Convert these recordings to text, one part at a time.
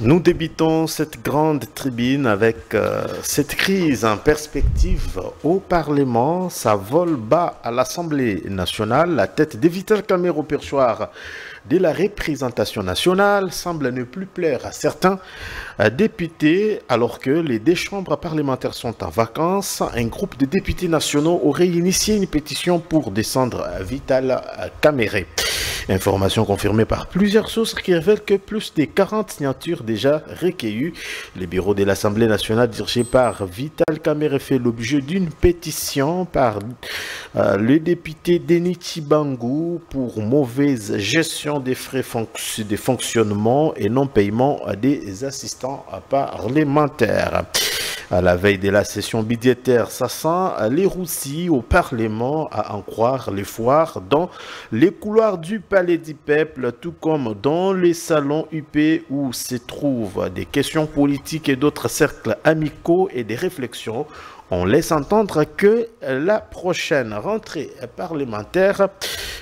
Nous débutons cette grande tribune avec cette crise en perspective au Parlement. Ça vole bas à l'Assemblée nationale. La tête de Vital Kamerhe au perchoir de la représentation nationale semble ne plus plaire à certains députés alors que les deux chambres parlementaires sont en vacances. Un groupe de députés nationaux aurait initié une pétition pour descendre Vital Kamerhe. Information confirmée par plusieurs sources qui révèlent que plus de 40 signatures déjà recueillies. Le bureau de l'Assemblée nationale dirigé par Vital Kamerhe fait l'objet d'une pétition par le député Denis Tshibangou pour mauvaise gestion des frais de fonctionnement et non-paiement des assistants parlementaires. À la veille de la session budgétaire, ça sent les roussilles au Parlement, à en croire les foires dans les couloirs du Palais du Peuple, tout comme dans les salons UP où se trouvent des questions politiques et d'autres cercles amicaux et des réflexions. On laisse entendre que la prochaine rentrée parlementaire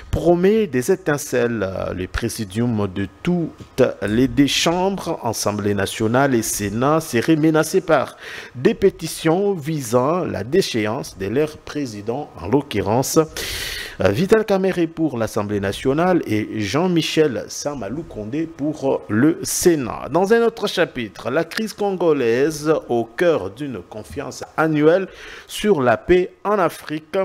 promet des étincelles. Le présidium de toutes les deux chambres, Assemblée nationale et Sénat, serait menacé par des pétitions visant la déchéance de leur président, en l'occurrence Vital Kamerhe pour l'Assemblée nationale et Jean-Michel Samalou Condé pour le Sénat. Dans un autre chapitre, la crise congolaise au cœur d'une confiance annuelle sur la paix en Afrique.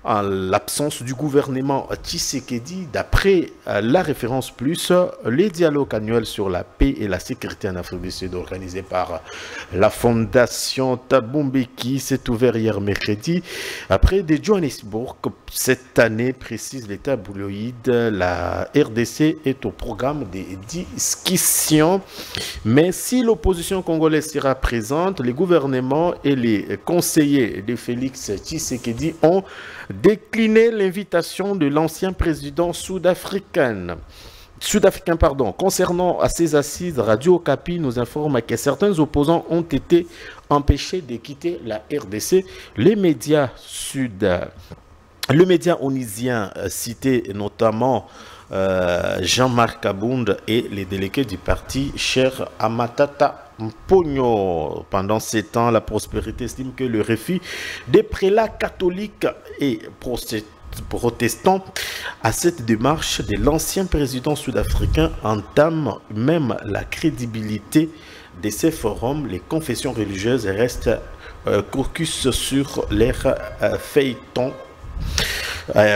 En l'absence du gouvernement Tshisekedi, d'après la référence plus, les dialogues annuels sur la paix et la sécurité en Afrique du Sud organisés par la Fondation Thabo Mbeki s'est ouvert hier mercredi. Après de Johannesburg, cette année, précise l'État tabloïd, la RDC est au programme des discussions. Mais si l'opposition congolaise sera présente, les gouvernements et les conseillers de Félix Tshisekedi ont décliné l'invitation de l'ancien président sud-africain. Concernant à ces assises, Radio Okapi nous informe que certains opposants ont été empêchés de quitter la RDC. Les médias onusiens cités notamment Jean-Marc Abound et les délégués du parti Cher Amatata Mpogno. Pendant ces temps, la prospérité estime que le refus des prélats catholiques et protestants à cette démarche de l'ancien président sud-africain entame même la crédibilité de ces forums. Les confessions religieuses restent caucus sur leur feuilleton.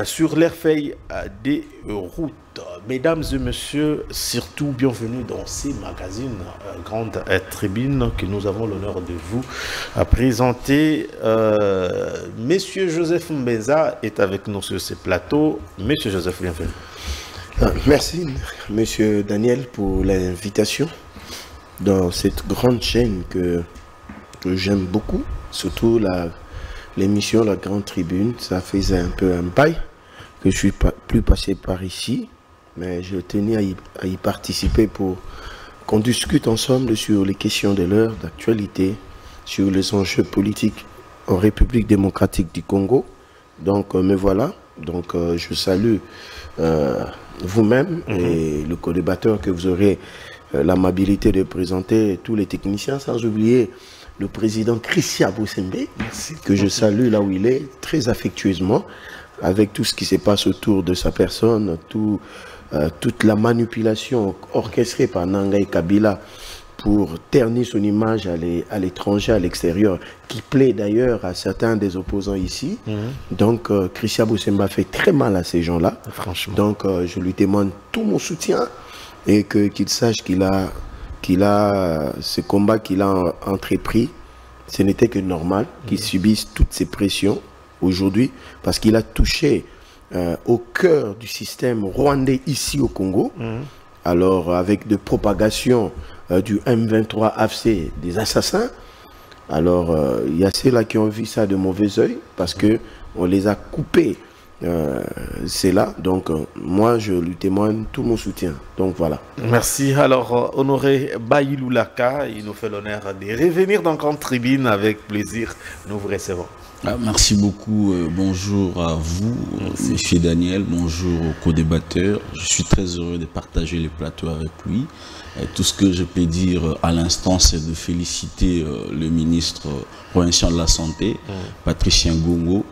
Sur l'air feuille des routes. Mesdames et messieurs, surtout bienvenue dans ces magazines Grande Tribune que nous avons l'honneur de vous présenter. Monsieur Joseph Mbenza est avec nous sur ce plateau. Monsieur Joseph, bienvenue. Merci, monsieur Daniel, pour l'invitation dans cette grande chaîne que j'aime beaucoup, surtout l'émission La Grande Tribune. Ça faisait un peu un bail que je suis plus passé par ici, mais je tenais à y participer pour qu'on discute ensemble sur les questions de l'heure, d'actualité, sur les enjeux politiques en République démocratique du Congo. Donc me voilà, donc je salue vous-même et le co-débatteur que vous aurez l'amabilité de présenter, tous les techniciens, sans oublier le président Christian Boussembe, que je salue là où il est, très affectueusement, avec tout ce qui se passe autour de sa personne, toute la manipulation orchestrée par Nangai Kabila pour ternir son image à l'étranger, à l'extérieur, qui plaît d'ailleurs à certains des opposants ici. Donc Christian Boussembe fait très mal à ces gens-là. Franchement. Donc je lui témoigne tout mon soutien et qu'il sache qu'il a ce combat qu'il a entrepris, ce n'était que normal qu'il subisse toutes ces pressions aujourd'hui, parce qu'il a touché au cœur du système rwandais ici au Congo. Alors avec de propagation du M23 AFC, des assassins, alors il y a ceux-là qui ont vu ça de mauvais oeil, parce que on les a coupés. C'est là, donc moi je lui témoigne tout mon soutien. Donc voilà. Merci. Alors Honoré Bayiloulaka, il nous fait l'honneur de revenir dans Grande Tribune avec plaisir. Nous vous recevons. Merci beaucoup. Bonjour à vous, Monsieur Daniel. Bonjour aux co-débatteurs. Je suis très heureux de partager les plateaux avec lui. Tout ce que je peux dire à l'instant, c'est de féliciter le ministre provincial de la Santé, Patricia Ngongo,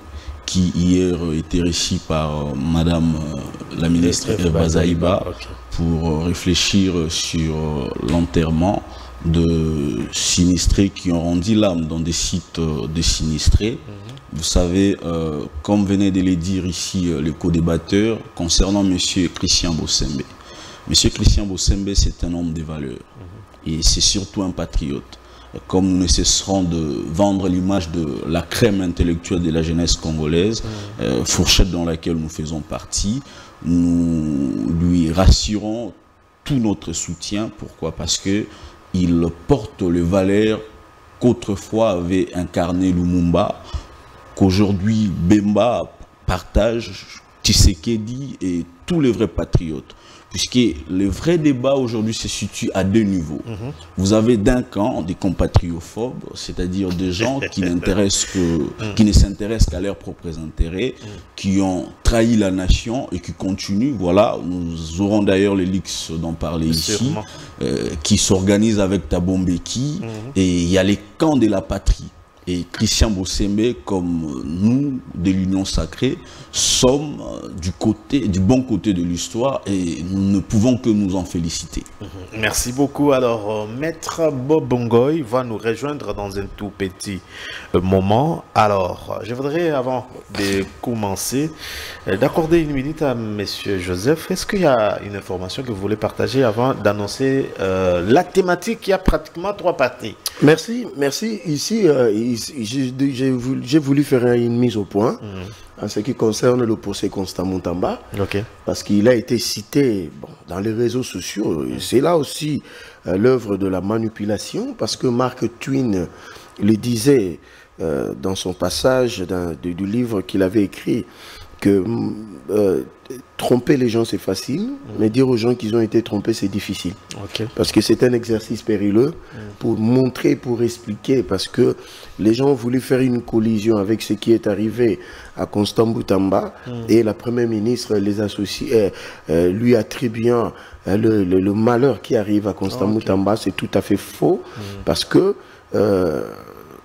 qui hier était reçu par Madame la ministre Eva Zaïba pour réfléchir sur l'enterrement de sinistrés qui ont rendu l'âme dans des sites de sinistrés. Vous savez, comme venait de le dire ici les co-débatteurs, concernant M. Christian Bossembe. M. Christian Bossembe, c'est un homme de valeur et c'est surtout un patriote. Comme nous ne cesserons de vendre l'image de la crème intellectuelle de la jeunesse congolaise, fourchette dans laquelle nous faisons partie, nous lui rassurons tout notre soutien. Pourquoi? Parce que il porte les valeurs qu'autrefois avait incarné Lumumba, qu'aujourd'hui Bemba partage, Tshisekedi et tous les vrais patriotes. Puisque le vrai débat aujourd'hui se situe à deux niveaux. Vous avez d'un camp des compatriophobes, c'est-à-dire des gens qui ne s'intéressent qu'à leurs propres intérêts, qui ont trahi la nation et qui continuent. Voilà, nous aurons d'ailleurs les luxe d'en parler ici, qui s'organisent avec Thabo Mbeki, et il y a les camps de la patrie. Et Christian Bossembe, comme nous, de l'Union Sacrée, sommes du bon côté de l'histoire et nous ne pouvons que nous en féliciter. Merci beaucoup. Alors, Maître Bob Ngoy va nous rejoindre dans un tout petit moment. Alors, je voudrais, avant de commencer, d'accorder une minute à M. Joseph. Est-ce qu'il y a une information que vous voulez partager avant d'annoncer la thématique? Il y a pratiquement 3 parties. Merci, merci. Ici, j'ai voulu faire une mise au point en ce qui concerne le procès Constant Moutamba, parce qu'il a été cité dans les réseaux sociaux. C'est là aussi l'œuvre de la manipulation, parce que Mark Twain le disait dans son passage du livre qu'il avait écrit, que tromper les gens c'est facile, mais dire aux gens qu'ils ont été trompés c'est difficile. Parce que c'est un exercice périlleux pour montrer, pour expliquer, parce que les gens ont voulu faire une collision avec ce qui est arrivé à Constant Moutamba et la première ministre les associe, lui attribuant le malheur qui arrive à Constant Moutamba. C'est tout à fait faux, parce que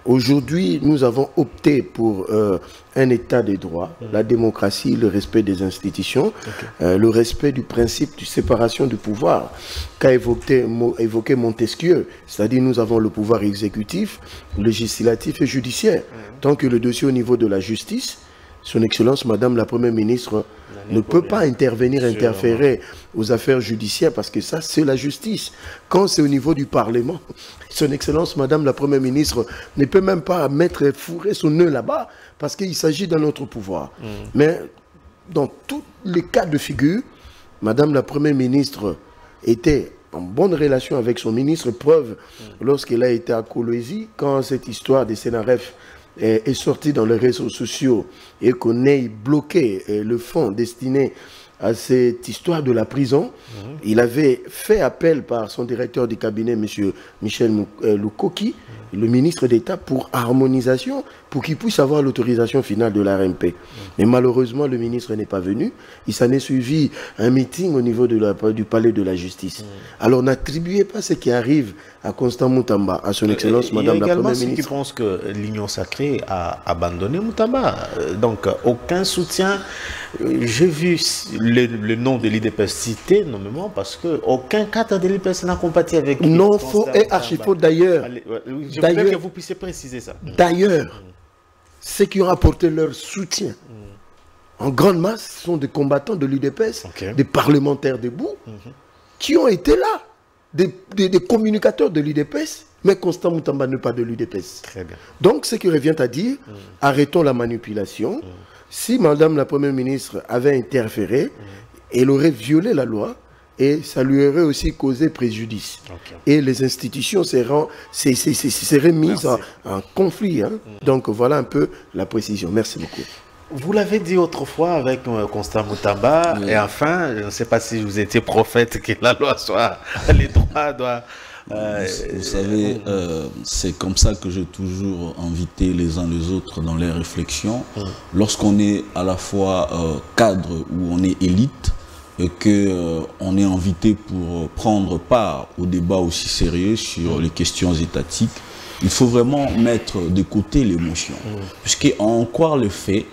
aujourd'hui, nous avons opté pour un état de droit, la démocratie, le respect des institutions, le respect du principe de séparation du pouvoir qu'a évoqué Montesquieu, c'est-à-dire nous avons le pouvoir exécutif, législatif et judiciaire. Tant que le dossier au niveau de la justice, Son Excellence, Madame la Première ministre, ne peut pas intervenir, interférer aux affaires judiciaires, parce que ça, c'est la justice. Quand c'est au niveau du Parlement, Son Excellence, Madame la Première ministre, ne peut même pas fourrer son nœud là-bas, parce qu'il s'agit d'un autre pouvoir. Mais dans tous les cas de figure, Madame la Première ministre était en bonne relation avec son ministre, preuve lorsqu'elle a été à Kolwezi, quand cette histoire des Sénaref est sorti dans les réseaux sociaux et qu'on ait bloqué le fonds destiné à cette histoire de la prison. Il avait fait appel par son directeur du cabinet, M. Michel Lukoki, le ministre d'État, pour harmonisation, pour qu'il puisse avoir l'autorisation finale de l'ARMP. Mais malheureusement, le ministre n'est pas venu. Il s'en est suivi un meeting au niveau du palais de la justice. Alors n'attribuez pas ce qui arrive à Constant Moutamba, à son Excellence, Madame la Première ministre. Il y a également ceux qui pensent que l'Union Sacrée a abandonné Moutamba. Donc, aucun soutien. J'ai vu le nom de l'IDPS cité, nommément, parce qu'aucun cadre de l'IDPS n'a compati avec lui. Non, faux et archi-faux d'ailleurs. Je voudrais que vous puissiez préciser ça. D'ailleurs, ceux qui ont apporté leur soutien en grande masse sont des combattants de l'UDPS, des parlementaires debout, qui ont été là, des communicateurs de l'UDPS, mais Constant Moutamba n'est pas de l'UDPS. Donc, ce qui revient à dire, arrêtons la manipulation. Si Madame la Première ministre avait interféré, elle aurait violé la loi, et ça lui aurait aussi causé préjudice. Et les institutions seraient mises en conflit. Donc voilà un peu la précision. Merci beaucoup. Vous l'avez dit autrefois avec Constant Moutamba, et enfin, je ne sais pas si vous étiez prophète que la loi soit, les droits Vous savez, c'est comme ça que j'ai toujours invité les uns les autres dans les réflexions. Lorsqu'on est à la fois cadre ou on est élite, et qu'on est invité pour prendre part au débat aussi sérieux sur les questions étatiques, il faut vraiment mettre de côté l'émotion. Puisqu'en croire le fait,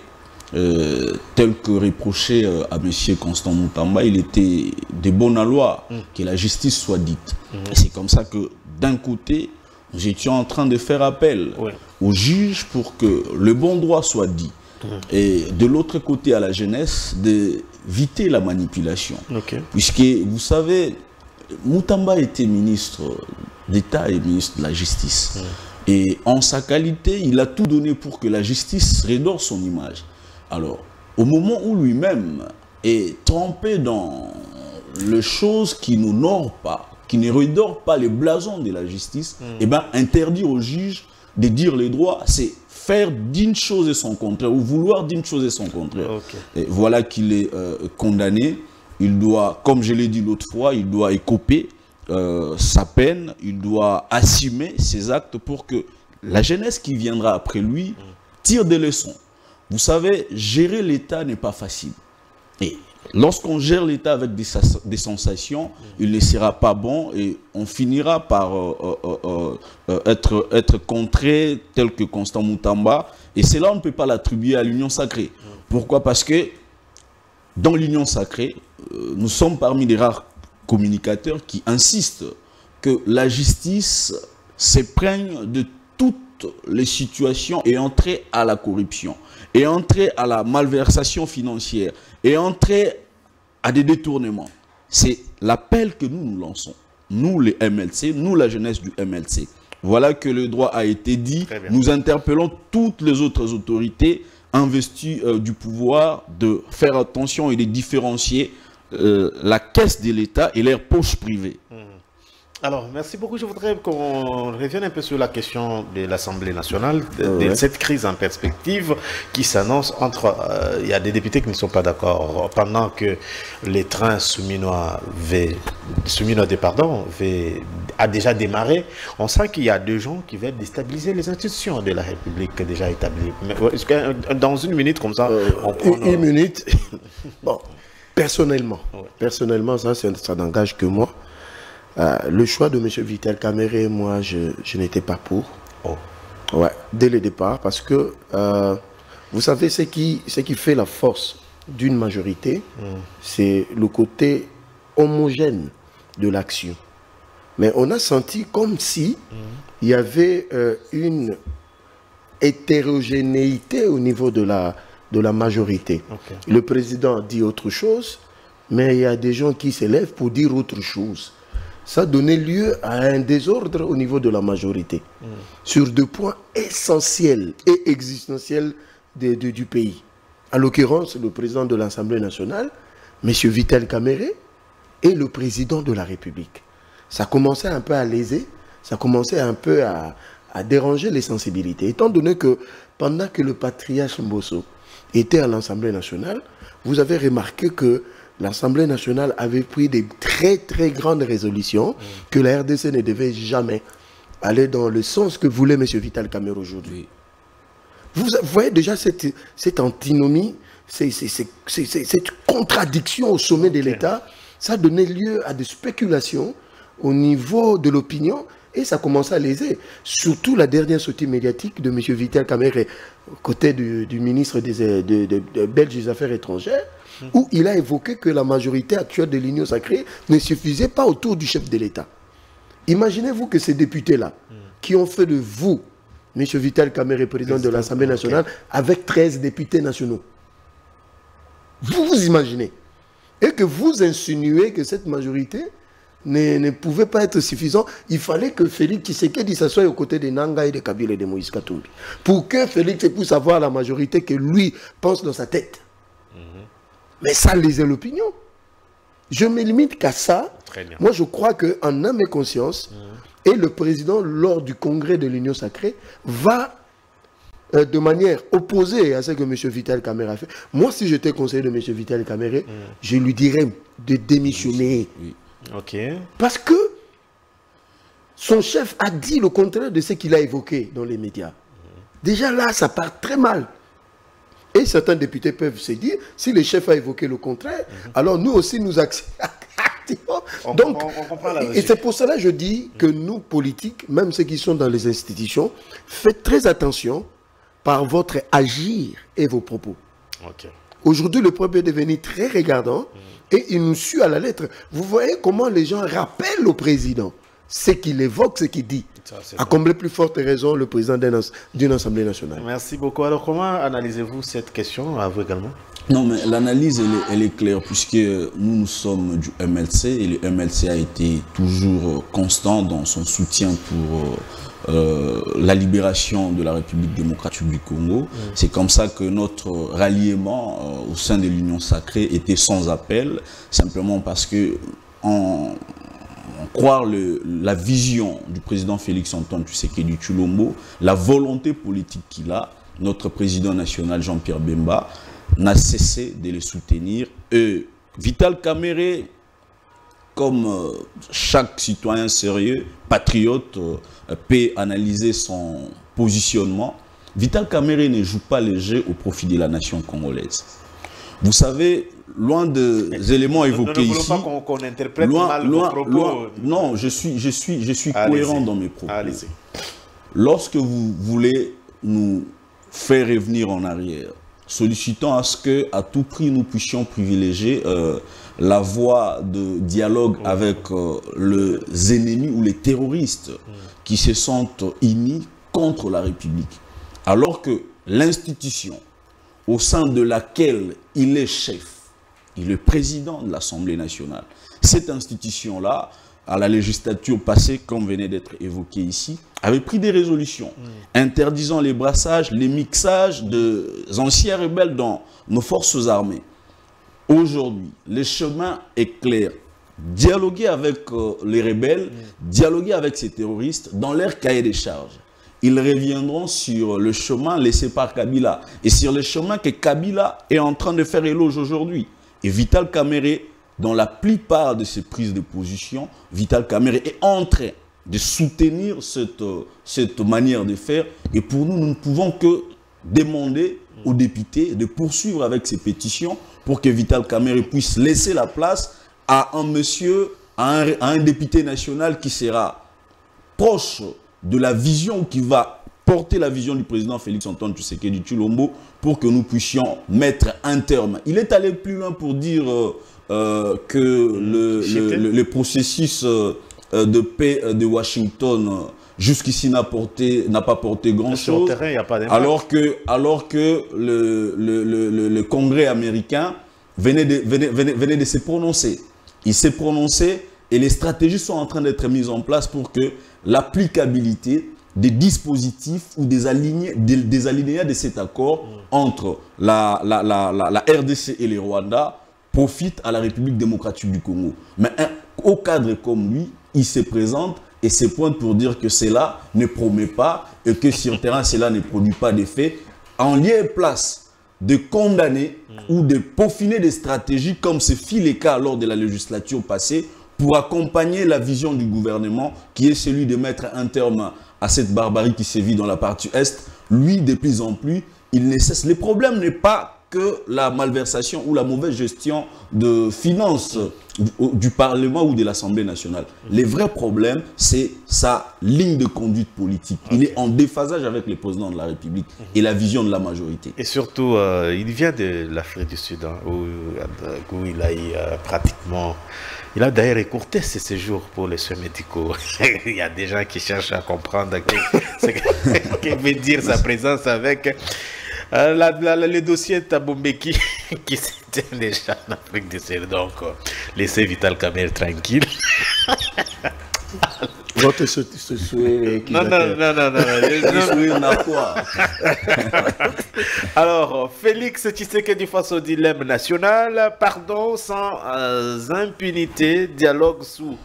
tel que reproché à M. Constant Moutamba, il était de bonne loi que la justice soit dite. Et c'est comme ça que, d'un côté, nous étions en train de faire appel aux juges pour que le bon droit soit dit. Et de l'autre côté, à la jeunesse, d'éviter la manipulation. Puisque, vous savez, Moutamba était ministre d'État et ministre de la Justice. Et en sa qualité, il a tout donné pour que la justice redore son image. Alors, au moment où lui-même est trempé dans les choses qui n'honorent pas, qui ne redorent pas les blasons de la justice, eh bien, interdire aux juges de dire les droits, c'est faire d'une chose et son contraire, ou vouloir d'une chose et son contraire. Et voilà qu'il est condamné. Il doit, comme je l'ai dit l'autre fois, il doit écoper sa peine, il doit assumer ses actes pour que la jeunesse qui viendra après lui tire des leçons. Vous savez, gérer l'État n'est pas facile. Et lorsqu'on gère l'État avec des sensations, il ne sera pas bon et on finira par être contré tel que Constant Moutamba. Et cela, on ne peut pas l'attribuer à l'Union sacrée. Pourquoi? Parce que dans l'Union sacrée, nous sommes parmi les rares communicateurs qui insistent que la justice s'éprègne de toutes les situations et entrer à la corruption, et entrer à la malversation financière, et entrer à des détournements. C'est l'appel que nous lançons. Nous, les MLC, nous, la jeunesse du MLC. Voilà que le droit a été dit. Nous interpellons toutes les autres autorités investies du pouvoir de faire attention et de différencier la caisse de l'État et leurs poches privées. Alors, merci beaucoup. Je voudrais qu'on revienne un peu sur la question de l'Assemblée nationale, de cette crise en perspective qui s'annonce entre... Il y a des députés qui ne sont pas d'accord. Pendant que les trains souminois a déjà démarré, on sent qu'il y a des gens qui veulent déstabiliser les institutions de la République déjà établies. Est-ce que dans une minute comme ça, on prend... Une minute. Bon, personnellement, ça n'engage que moi. Le choix de M. Vital Kamerhe, moi, je n'étais pas pour. Ouais, dès le départ, parce que vous savez, ce qui fait la force d'une majorité, c'est le côté homogène de l'action. Mais on a senti comme si il y avait une hétérogénéité au niveau de la majorité. Le président dit autre chose, mais il y a des gens qui s'élèvent pour dire autre chose. Ça donnait lieu à un désordre au niveau de la majorité, sur deux points essentiels et existentiels du pays. En l'occurrence, le président de l'Assemblée nationale, M. Vital Kamerhe, et le président de la République. Ça commençait un peu à léser, ça commençait un peu à déranger les sensibilités. Étant donné que pendant que le patriarche Mbosso était à l'Assemblée nationale, vous avez remarqué que l'Assemblée nationale avait pris des très très grandes résolutions que la RDC ne devait jamais aller dans le sens que voulait M. Vital Kamerhe aujourd'hui. Vous voyez déjà cette antinomie, cette contradiction au sommet de l'État, ça donnait lieu à des spéculations au niveau de l'opinion et ça commençait à léser. Surtout la dernière sortie médiatique de M. Vital Kamerhe, côté du ministre des Belges Affaires étrangères, où il a évoqué que la majorité actuelle de l'Union sacrée ne suffisait pas autour du chef de l'État. Imaginez-vous que ces députés-là, qui ont fait de vous, M. Vital Kamerhe, président de l'Assemblée nationale, avec 13 députés nationaux. Vous imaginez. Et que vous insinuez que cette majorité ne pouvait pas être suffisante. Il fallait que Félix Tshisekedi s'assoie aux côtés de Nanga et de Kabila et de Moïse Katumbi. Pour que Félix puisse avoir la majorité que lui pense dans sa tête. Mais ça lésait l'opinion. Je me limite qu'à ça. Moi, je crois qu'en âme et conscience, et le président, lors du congrès de l'Union sacrée, va de manière opposée à ce que M. Vital Kamerhe a fait. Moi, si j'étais conseiller de M. Vital Kamerhe, je lui dirais de démissionner. Parce que son chef a dit le contraire de ce qu'il a évoqué dans les médias. Déjà là, ça part très mal. Et certains députés peuvent se dire, si le chef a évoqué le contraire, alors nous aussi nous acceptons. Donc, on comprend la et c'est pour cela que je dis que nous, politiques, même ceux qui sont dans les institutions, faites très attention par votre agir et vos propos. Ok. Aujourd'hui, le peuple est devenu très regardant et il nous suit à la lettre. Vous voyez comment les gens rappellent au président ce qu'il évoque, ce qu'il dit. À combler plus forte raison le président d'une Assemblée nationale. Merci beaucoup. Alors, comment analysez-vous cette question, à vous également? Non, mais l'analyse, elle est claire, puisque nous sommes du MLC, et le MLC a été toujours constant dans son soutien pour la libération de la République démocratique du Congo. C'est comme ça que notre ralliement au sein de l'Union sacrée était sans appel, simplement parce que croire la vision du président Félix-Antoine Tshisekedi Tshilombo, la volonté politique qu'il a, notre président national Jean-Pierre Bemba n'a cessé de les soutenir. Et Vital Kamerhe, comme chaque citoyen sérieux, patriote, peut analyser son positionnement, Vital Kamerhe ne joue pas le jeu au profit de la nation congolaise. Vous savez, loin des éléments évoqués ici, pas qu'on interprète mal vos propos. Non, je suis cohérent dans mes propos. Lorsque vous voulez nous faire revenir en arrière, sollicitant à ce que, à tout prix, nous puissions privilégier la voie de dialogue avec les ennemis ou les terroristes qui se sentent unis contre la République, alors que l'institution au sein de laquelle il est chef, il est président de l'Assemblée nationale. Cette institution-là, à la législature passée, comme venait d'être évoqué ici, avait pris des résolutions interdisant les brassages, les mixages des anciens rebelles dans nos forces armées. Aujourd'hui, le chemin est clair. Dialoguer avec les rebelles, dialoguer avec ces terroristes dans leur cahier des charges. Ils reviendront sur le chemin laissé par Kabila et sur le chemin que Kabila est en train de faire éloge aujourd'hui. Et Vital Kamerhe, dans la plupart de ses prises de position, Vital Kamerhe est en train de soutenir cette manière de faire. Et pour nous, nous ne pouvons que demander aux députés de poursuivre avec ces pétitions pour que Vital Kamerhe puisse laisser la place à un monsieur, à un député national qui sera proche de la vision, qui va porter la vision du président Félix-Antoine Tshisekedi Tshilombo pour que nous puissions mettre un terme. Il est allé plus loin pour dire que le processus de paix de Washington jusqu'ici n'a pas porté grand-chose, alors que le Congrès américain venait de se prononcer. Il s'est prononcé et les stratégies sont en train d'être mises en place pour que l'applicabilité des dispositifs ou des alinéas de cet accord entre la RDC et les Rwanda profite à la République démocratique du Congo. Mais au cadre comme lui, il se présente et se pointe pour dire que cela ne promet pas et que sur le terrain, cela ne produit pas d'effet, en lieu et place de condamner ou de peaufiner des stratégies comme ce fut le cas lors de la législature passée pour accompagner la vision du gouvernement qui est celui de mettre un terme à cette barbarie qui sévit dans la partie Est. Lui, de plus en plus, il ne cesse. Le problème n'est pas que la malversation ou la mauvaise gestion de finances du Parlement ou de l'Assemblée nationale. Le vrai problème, c'est sa ligne de conduite politique. Il est en déphasage avec le président de la République et la vision de la majorité. Et surtout, il vient de l'Afrique du Sud, hein, où il a eu pratiquement... Il a d'ailleurs écourté ses séjours pour les soins médicaux. Il y a des gens qui cherchent à comprendre ce que veut dire sa présence avec... le dossier Tabombeki qui s'était déjà en Afrique du Sud, donc laissez Vital Kamerhe tranquille. Votre souhait non. Alors, Félix Tshisekedi face au dilemme national, pardon sans impunité, dialogue sous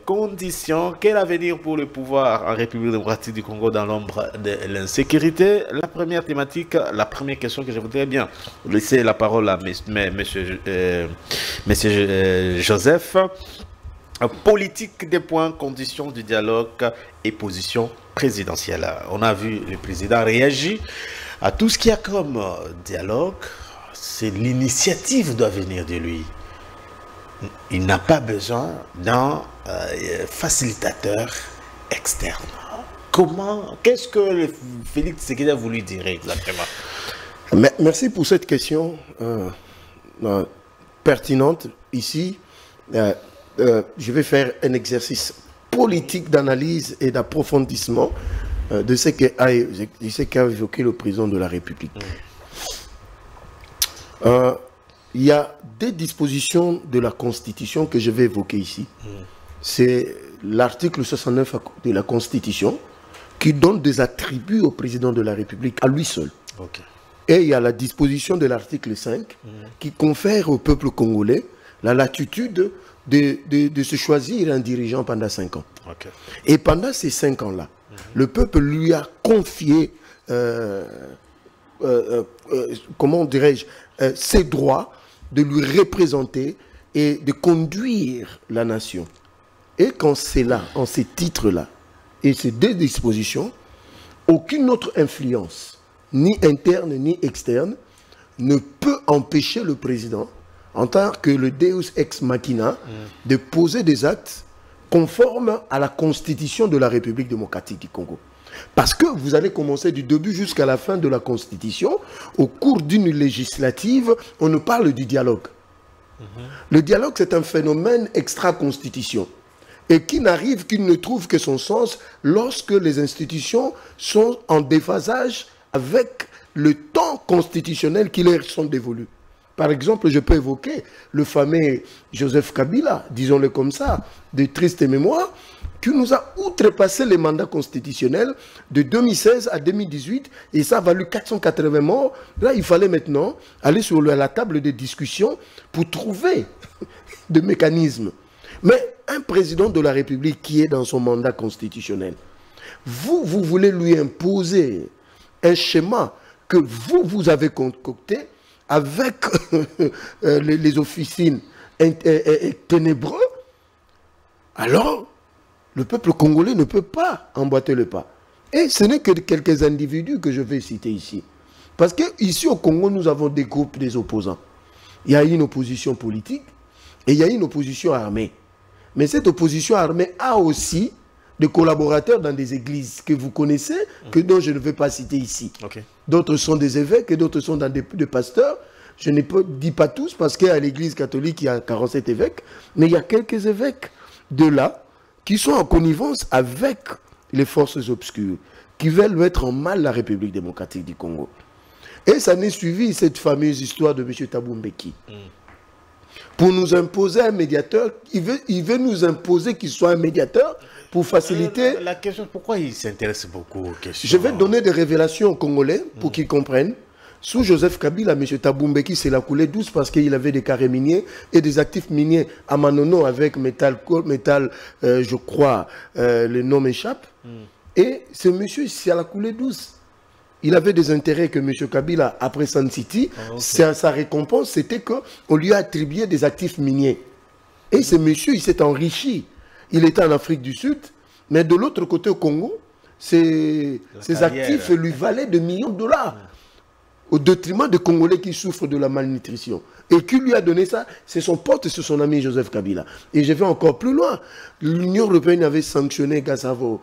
conditions. Quel avenir pour le pouvoir en République démocratique du Congo dans l'ombre de l'insécurité? La première thématique, la première question que je voudrais bien laisser la parole à monsieur Joseph. Politique des points, conditions du dialogue et position présidentielle. On a vu le président réagir à tout ce qu'il y a comme dialogue. C'est l'initiative doit venir de lui. Il n'a pas besoin d'un facilitateur externe. Qu'est-ce que Félix Tshisekedi a voulu dire exactement? Merci pour cette question pertinente. Ici, je vais faire un exercice politique d'analyse et d'approfondissement de ce qu'a évoqué le président de la République. Il y a des dispositions de la Constitution que je vais évoquer ici. C'est l'article 69 de la Constitution qui donne des attributs au président de la République à lui seul. Okay. Et il y a la disposition de l'article 5 qui confère au peuple congolais la latitude de se choisir un dirigeant pendant 5 ans. Okay. Et pendant ces 5 ans-là, le peuple lui a confié, comment dirais-je, ses droits de lui représenter et de conduire la nation. Et quand c'est là, en ces titres-là, et ces deux dispositions, aucune autre influence, ni interne ni externe, ne peut empêcher le président, en tant que le Deus ex machina, de poser des actes conformes à la Constitution de la République démocratique du Congo. Parce que vous allez commencer du début jusqu'à la fin de la Constitution, au cours d'une législative, on nous parle du dialogue. Le dialogue, c'est un phénomène extra-constitution et qui n'arrive, qui ne trouve que son sens lorsque les institutions sont en déphasage avec le temps constitutionnel qui leur sont dévolus. Par exemple, je peux évoquer le fameux Joseph Kabila, disons-le comme ça, de triste mémoire, qui nous a outrepassé les mandats constitutionnels de 2016 à 2018, et ça a valu 480 morts. Là, il fallait maintenant aller sur la table de discussion pour trouver des mécanismes. Mais un président de la République qui est dans son mandat constitutionnel, vous voulez lui imposer un schéma que vous avez concocté avec les officines ténébreux, alors le peuple congolais ne peut pas emboîter le pas. Et ce n'est que quelques individus que je vais citer ici. Parce qu'ici au Congo, nous avons des groupes des opposants. Il y a une opposition politique et il y a une opposition armée. Mais cette opposition armée a aussi des collaborateurs dans des églises que vous connaissez, dont je ne vais pas citer ici. Okay. D'autres sont des évêques et d'autres sont dans des pasteurs. Je ne dis pas tous parce qu'à l'église catholique, il y a 47 évêques. Mais il y a quelques évêques de là qui sont en connivence avec les forces obscures, qui veulent mettre en mal la République démocratique du Congo. Et ça n'est suivi cette fameuse histoire de M. Thabo Mbeki. Pour nous imposer un médiateur, il veut nous imposer qu'il soit un médiateur pour faciliter... La question, pourquoi il s'intéresse beaucoup aux questions? Je vais donner des révélations aux Congolais pour qu'ils comprennent. Sous Joseph Kabila, M. Thabo Mbeki, c'est la coulée douce parce qu'il avait des carrés miniers et des actifs miniers à Manono avec métal, je crois, le nom m'échappe. Et ce monsieur, c'est à la coulée douce. Il avait des intérêts que M. Kabila, après Sun City, sa récompense, c'était qu'on lui a attribué des actifs miniers. Et ce monsieur, il s'est enrichi. Il était en Afrique du Sud, mais de l'autre côté au Congo, ses actifs lui valaient de millions de dollars. Au détriment des Congolais qui souffrent de la malnutrition. Et qui lui a donné ça? C'est son pote, c'est son ami Joseph Kabila. Et je vais encore plus loin. L'Union européenne avait sanctionné Gassabo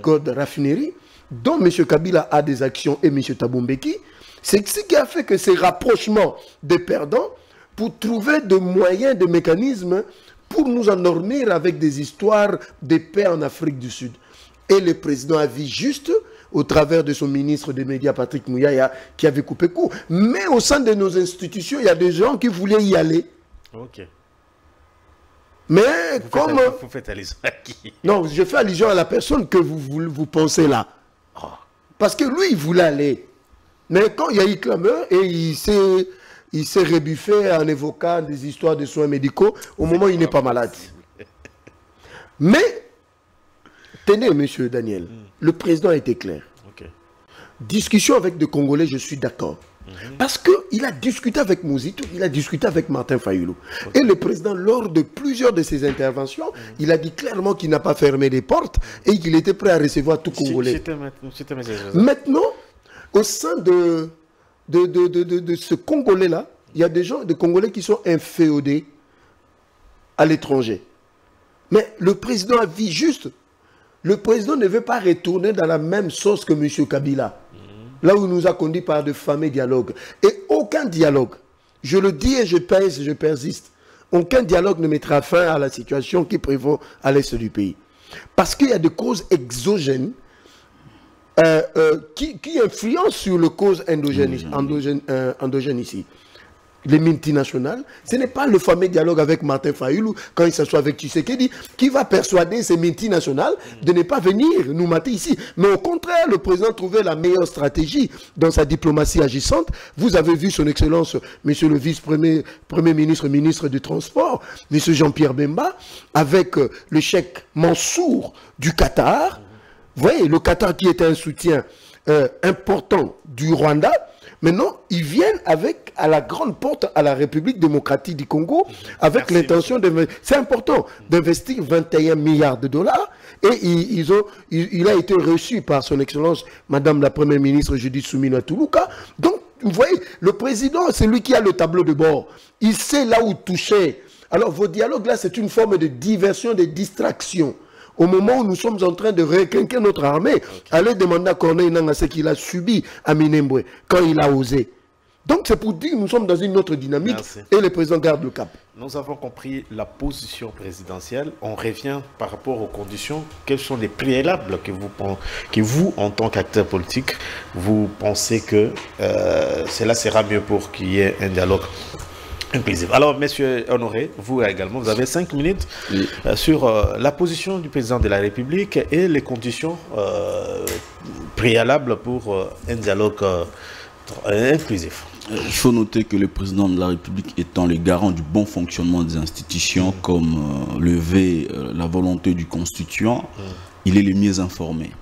God Raffinerie, dont M. Kabila a des actions et M. Thabo Mbeki. C'est ce qui a fait que ces rapprochements des perdants pour trouver des moyens, des mécanismes pour nous endormir avec des histoires de paix en Afrique du Sud. Et le président a vu juste au travers de son ministre des médias, Patrick Mouyaya, qui avait coupé court. Mais au sein de nos institutions, il y a des gens qui voulaient y aller. Ok. Mais vous faites allusion à qui? Non, je fais allusion à la personne que vous pensez là. Oh. Parce que lui, il voulait aller. Mais quand il y a eu clameur, et il s'est rebuffé en évoquant des histoires de soins médicaux, au moment où il n'est pas malade. Mais, tenez, monsieur Daniel, le président a été clair. Okay. Discussion avec des Congolais, je suis d'accord. Parce qu'il a discuté avec Mouzito, il a discuté avec Martin Fayulu. Et le président, lors de plusieurs de ses interventions, il a dit clairement qu'il n'a pas fermé les portes et qu'il était prêt à recevoir tout Congolais. Maintenant, au sein de ce Congolais-là, il y a des Congolais qui sont inféodés à l'étranger. Mais le président a vu juste. Le président ne veut pas retourner dans la même sauce que M. Kabila. Là où il nous a conduit par de fameux dialogues. Et aucun dialogue, je le dis et je pèse, je persiste, aucun dialogue ne mettra fin à la situation qui prévaut à l'est du pays. Parce qu'il y a des causes exogènes qui influencent sur les causes endogènes ici. Les multinationales, ce n'est pas le fameux dialogue avec Martin Fayulu quand il s'assoit avec Tshisekedi qui va persuader ces multinationales de ne pas venir nous mater ici. Mais au contraire, le président trouvait la meilleure stratégie dans sa diplomatie agissante. Vous avez vu son excellence, monsieur le vice-premier ministre, ministre du Transport, monsieur Jean-Pierre Bemba, avec le cheikh Mansour du Qatar. Vous voyez, le Qatar qui était un soutien important du Rwanda. Maintenant, ils viennent avec, à la grande porte, à la République démocratique du Congo, avec l'intention d'investir. C'est important d'investir 21 milliards de dollars. Et il a été reçu par son excellence, Madame la Première ministre Judith Suminwa Tuluka. Donc, vous voyez, le président, c'est lui qui a le tableau de bord. Il sait là où toucher. Alors, vos dialogues là, c'est une forme de diversion, de distraction. Au moment où nous sommes en train de requinquer notre armée, allez demander à Corneille Nangaa ce qu'il a subi à Minembwe quand il a osé. Donc c'est pour dire que nous sommes dans une autre dynamique. Merci. Et le président garde le cap. Nous avons compris la position présidentielle. On revient par rapport aux conditions. Quels sont les préalables que vous en tant qu'acteur politique, vous pensez que cela sera mieux pour qu'il y ait un dialogue inclusif. Alors, monsieur Honoré, vous également, vous avez 5 minutes sur la position du président de la République et les conditions préalables pour un dialogue inclusif. Il faut noter que le président de la République étant le garant du bon fonctionnement des institutions, comme lever la volonté du constituant, il est le mieux informé.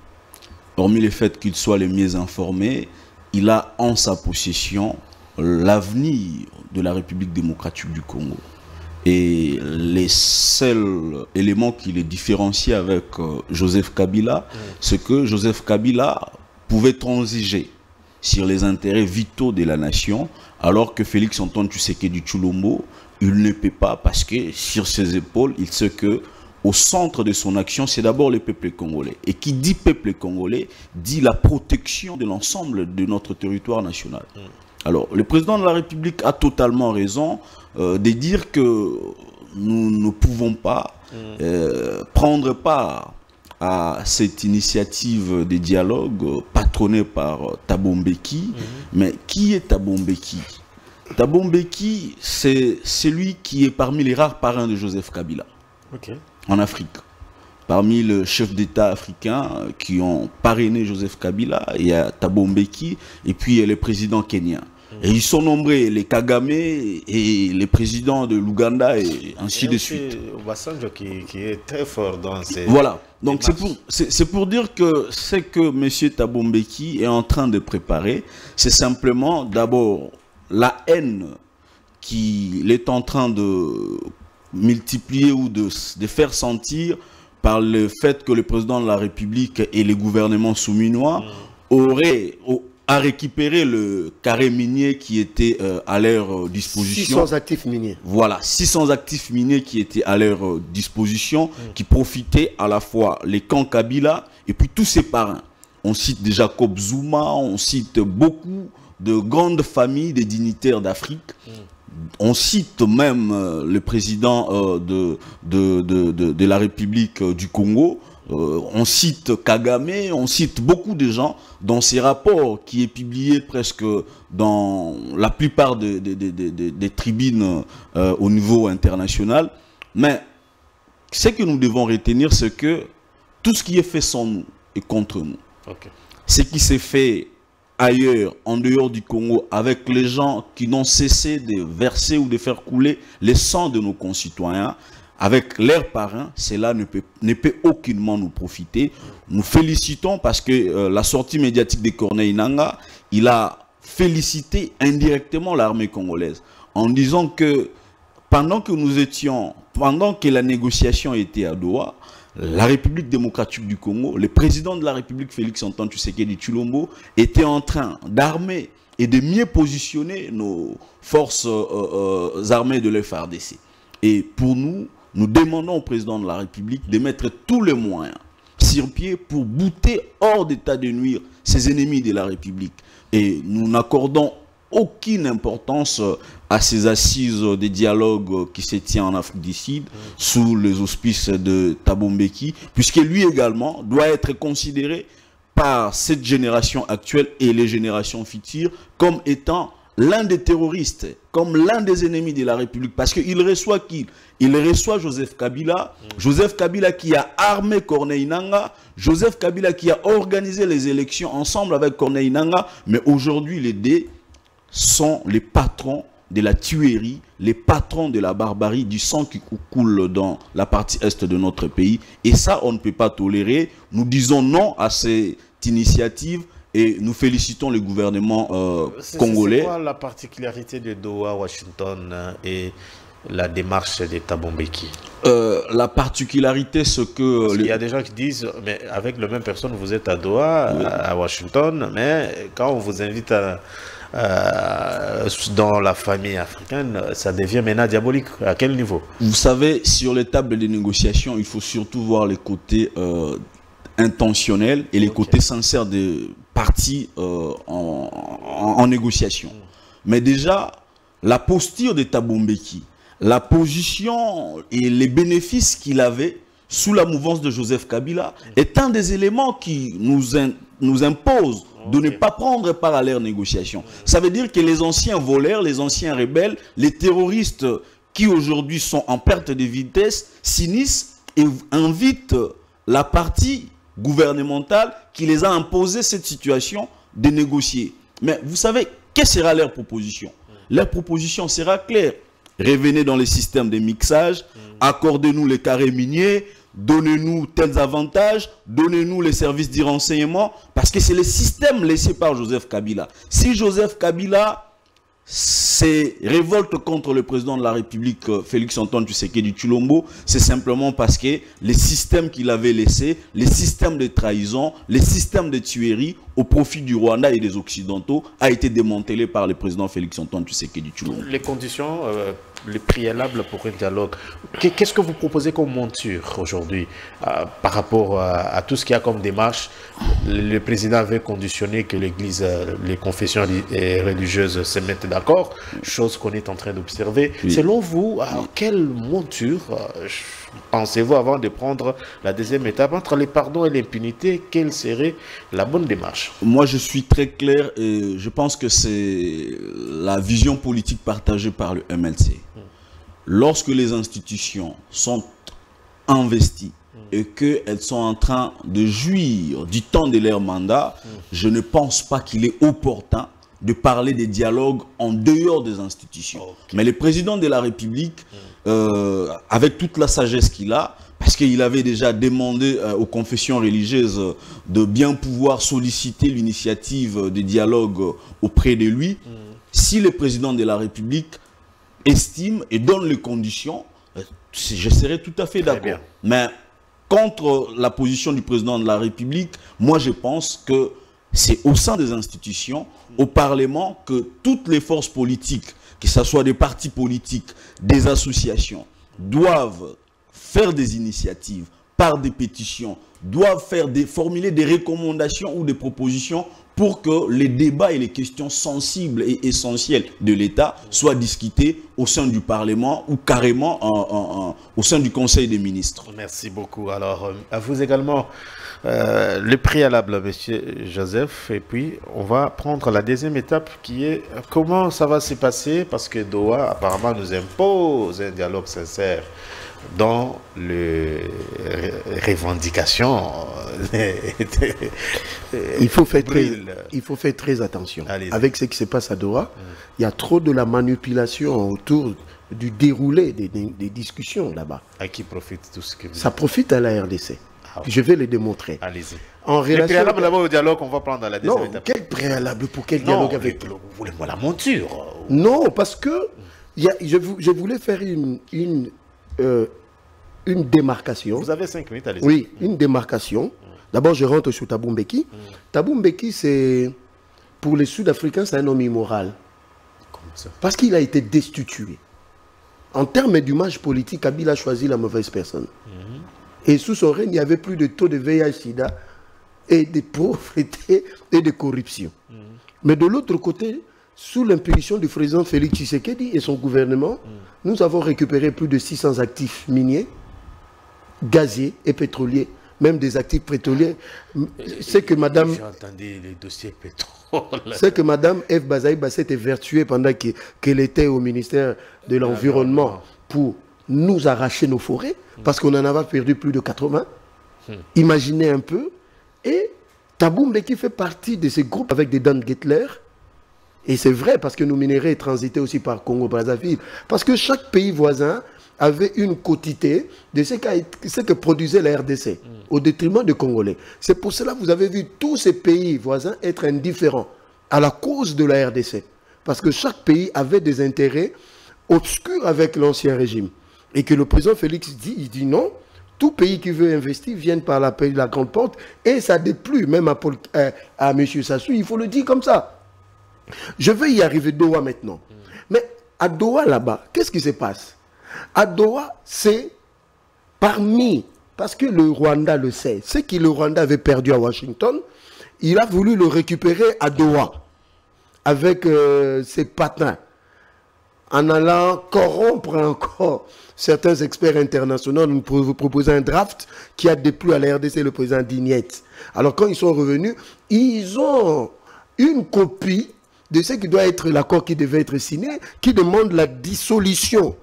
Hormis le fait qu'il soit le mieux informé, il a en sa possession l'avenir de la République démocratique du Congo. Et les seuls éléments qui les différencient avec Joseph Kabila, c'est que Joseph Kabila pouvait transiger sur les intérêts vitaux de la nation, alors que Félix Antoine Tshisekedi Tshilombo, il ne peut pas, parce que sur ses épaules, il sait que au centre de son action, c'est d'abord le peuple congolais. Et qui dit peuple congolais, dit la protection de l'ensemble de notre territoire national. Alors, le président de la République a totalement raison de dire que nous ne pouvons pas prendre part à cette initiative de dialogue patronnée par Thabo Mbeki. Mais qui est Thabo Mbeki? Thabo Mbeki, c'est celui qui est parmi les rares parrains de Joseph Kabila en Afrique. Parmi les chefs d'État africains qui ont parrainé Joseph Kabila, il y a Thabo Mbeki et puis il y a les présidents kenyans. Et ils sont nombreux, les Kagame et les présidents de l'Ouganda et ainsi de suite. Obasanjo qui est très fort dans ces... Voilà, donc c'est pour dire que ce que M. Thabo Mbeki est en train de préparer, c'est simplement d'abord la haine qu'il est en train de multiplier ou de faire sentir par le fait que le président de la République et les gouvernements souminois auraient à récupérer le carré minier qui était à leur disposition. 600 actifs miniers. Voilà, 600 actifs miniers qui étaient à leur disposition, qui profitaient à la fois les camps Kabila et puis tous ses parrains. On cite déjà Jacob Zuma, on cite beaucoup de grandes familles des dignitaires d'Afrique. On cite même le président de la République du Congo. On cite Kagame, on cite beaucoup de gens dans ces rapports qui est publié presque dans la plupart des tribunes au niveau international. Mais ce que nous devons retenir, c'est que tout ce qui est fait sans nous est contre nous. Ce qui s'est fait ailleurs, en dehors du Congo, avec les gens qui n'ont cessé de verser ou de faire couler le sang de nos concitoyens, avec leurs parrains, cela ne peut aucunement nous profiter. Nous félicitons parce que la sortie médiatique de Corneille Nangaa, il a félicité indirectement l'armée congolaise en disant que pendant que la négociation était à Doha, la République démocratique du Congo, le président de la République Félix-Antoine Tshisekedi Tshilombo était en train d'armer et de mieux positionner nos forces armées de l'FARDC. Et pour nous, nous demandons au président de la République de mettre tous les moyens sur pied pour bouter hors d'état de nuire ses ennemis de la République. Et nous n'accordons aucune importance à ces assises des dialogues qui se tiennent en Afrique du Sud sous les auspices de Thabo Mbeki, puisque lui également doit être considéré par cette génération actuelle et les générations futures comme étant l'un des terroristes, comme l'un des ennemis de la République, parce qu'il reçoit qui? Il reçoit Joseph Kabila, Joseph Kabila qui a armé Corneille Nangaa, Joseph Kabila qui a organisé les élections ensemble avec Corneille Nangaa, mais aujourd'hui les deux sont les patrons de la tuerie, les patrons de la barbarie, du sang qui coule dans la partie est de notre pays. Et ça, on ne peut pas tolérer. Nous disons non à cette initiative et nous félicitons le gouvernement congolais. C'est quoi la particularité de Doha, Washington et la démarche de Thabo Mbeki? La particularité, c'est que... Parce qu'il y a des gens qui disent, mais avec la même personne, vous êtes à Doha, oui, à Washington, mais quand on vous invite dans la famille africaine, ça devient maintenant diabolique. À quel niveau? Vous savez, sur les tables de négociation, il faut surtout voir les côtés intentionnels et les côtés sincères des parties en négociation. Mais déjà, la posture de Thabo Mbeki, la position et les bénéfices qu'il avait sous la mouvance de Joseph Kabila est un des éléments qui nous impose de ne pas prendre part à leurs négociations. Ça veut dire que les anciens voleurs, les anciens rebelles, les terroristes qui aujourd'hui sont en perte de vitesse s'unissent et invitent la partie gouvernementale qui les a imposé cette situation de négocier. Mais vous savez, quelle sera leur proposition? Leur proposition sera claire. Revenez dans les systèmes de mixage, accordez-nous les carrés miniers, donnez-nous tels avantages, donnez-nous les services de renseignement, parce que c'est le système laissé par Joseph Kabila. Si Joseph Kabila se révolte contre le président de la République, Félix-Antoine Tshisekedi Tshilombo, c'est simplement parce que les systèmes qu'il avait laissés, les systèmes de trahison, les systèmes de tuerie au profit du Rwanda et des Occidentaux a été démantelé par le président Félix-Antoine Tshisekedi Tshilombo. Les conditions, les préalables pour un dialogue, qu'est-ce que vous proposez comme monture aujourd'hui par rapport à tout ce qu'il y a comme démarche? Le président avait conditionné que l'Église, les confessions religieuses se mettent d'accord, chose qu'on est en train d'observer. Oui. Selon vous, quelle monture pensez-vous avant de prendre la deuxième étape entre les pardons et l'impunité? Quelle serait la bonne démarche? Moi, je suis très clair et je pense que c'est la vision politique partagée par le MLC. Lorsque les institutions sont investies et qu'elles sont en train de jouir du temps de leur mandat, je ne pense pas qu'il est opportun de parler des dialogues en dehors des institutions. Okay. Mais le président de la République, avec toute la sagesse qu'il a, parce qu'il avait déjà demandé aux confessions religieuses de bien pouvoir solliciter l'initiative de dialogue auprès de lui, si le président de la République estime et donne les conditions, je serais tout à fait d'accord. Mais contre la position du président de la République, moi je pense que c'est au sein des institutions, au Parlement, que toutes les forces politiques, que ce soit des partis politiques, des associations, doivent faire des initiatives par des pétitions, doivent formuler des recommandations ou des propositions pour que les débats et les questions sensibles et essentielles de l'État soient discutés au sein du Parlement ou carrément au sein du Conseil des ministres. Merci beaucoup. Alors, à vous également, le préalable, monsieur Joseph, et puis on va prendre la deuxième étape qui est comment ça va se passer, parce que Doha apparemment nous impose un dialogue sincère dans les revendications. Il faut faire très attention. Avec ce qui se passe à Doha, il y a trop de la manipulation autour du déroulé des discussions là-bas. À qui profite tout ce que vous... Ça profite à la RDC. Je vais le démontrer. Allez-y. en relation... Les préalables d'abord au dialogue qu'on va prendre dans la deuxième étape. Quel préalable pour quel dialogue avec... Vous voulez-moi la monture? Non, parce que je voulais faire une démarcation. Vous avez 5 minutes, allez-y. Oui, une démarcation. D'abord, je rentre sur Thabo Mbeki. Thabo Mbeki, c'est... Pour les Sud-Africains, c'est un homme immoral. Comment ça? Parce qu'il a été destitué. En termes d'image politique, Kabila a choisi la mauvaise personne. Et sous son règne, il n'y avait plus de taux de VIH-Sida et de pauvreté et de corruption. Mais de l'autre côté, sous l'impulsion du président Félix Tshisekedi et son gouvernement, nous avons récupéré plus de 600 actifs miniers, gaziers et pétroliers, même des actifs pétroliers. C'est que madame... J'ai entendu les dossiers pétrole. C'est que madame Eve Bazaïba s'était vertuée pendant qu'elle était au ministère de l'Environnement pour nous arracher nos forêts, parce qu'on en avait perdu plus de 80. Imaginez un peu. Et Thabo Mbeki fait partie de ces groupes avec des Dan Gettler. Et c'est vrai, parce que nos minéraux transitaient aussi par Congo-Brazzaville. Parce que chaque pays voisin avait une quotité de ce que produisait la RDC, au détriment des Congolais. C'est pour cela que vous avez vu tous ces pays voisins être indifférents à la cause de la RDC. Parce que chaque pays avait des intérêts obscurs avec l'ancien régime. Et que le président Félix dit, il dit non, tout pays qui veut investir vienne par la grande porte, et ça déplut même à M. Sassou, il faut le dire comme ça. Je vais y arriver Doha maintenant. Mais à Doha là-bas, qu'est-ce qui se passe? À Doha, c'est parmi, parce que le Rwanda le sait, ce que le Rwanda avait perdu à Washington, il a voulu le récupérer à Doha, avec ses patins, en allant corrompre encore certains experts internationaux, nous proposer un draft qui a déplu à la RDC le président Dignette. Alors quand ils sont revenus, ils ont une copie de ce qui doit être l'accord qui devait être signé, qui demande la dissolution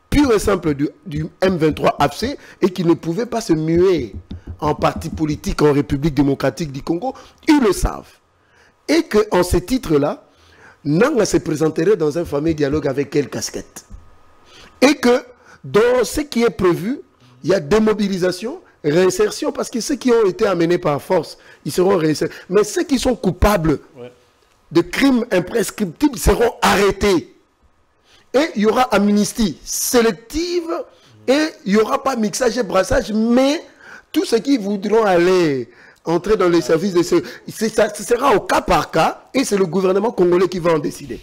pure et simple du M23 AFC et qui ne pouvait pas se muer en parti politique en République démocratique du Congo. Ils le savent. Et qu'en ces titres-là, Nanga se présenterait dans un fameux dialogue avec quelle casquette. Et que dans ce qui est prévu, il y a démobilisation, réinsertion, parce que ceux qui ont été amenés par force, ils seront réinsérés. Mais ceux qui sont coupables de crimes imprescriptibles seront arrêtés. Et il y aura amnistie sélective et il n'y aura pas mixage et brassage, mais tous ceux qui voudront aller entrer dans les services de ce sera au cas par cas et c'est le gouvernement congolais qui va en décider.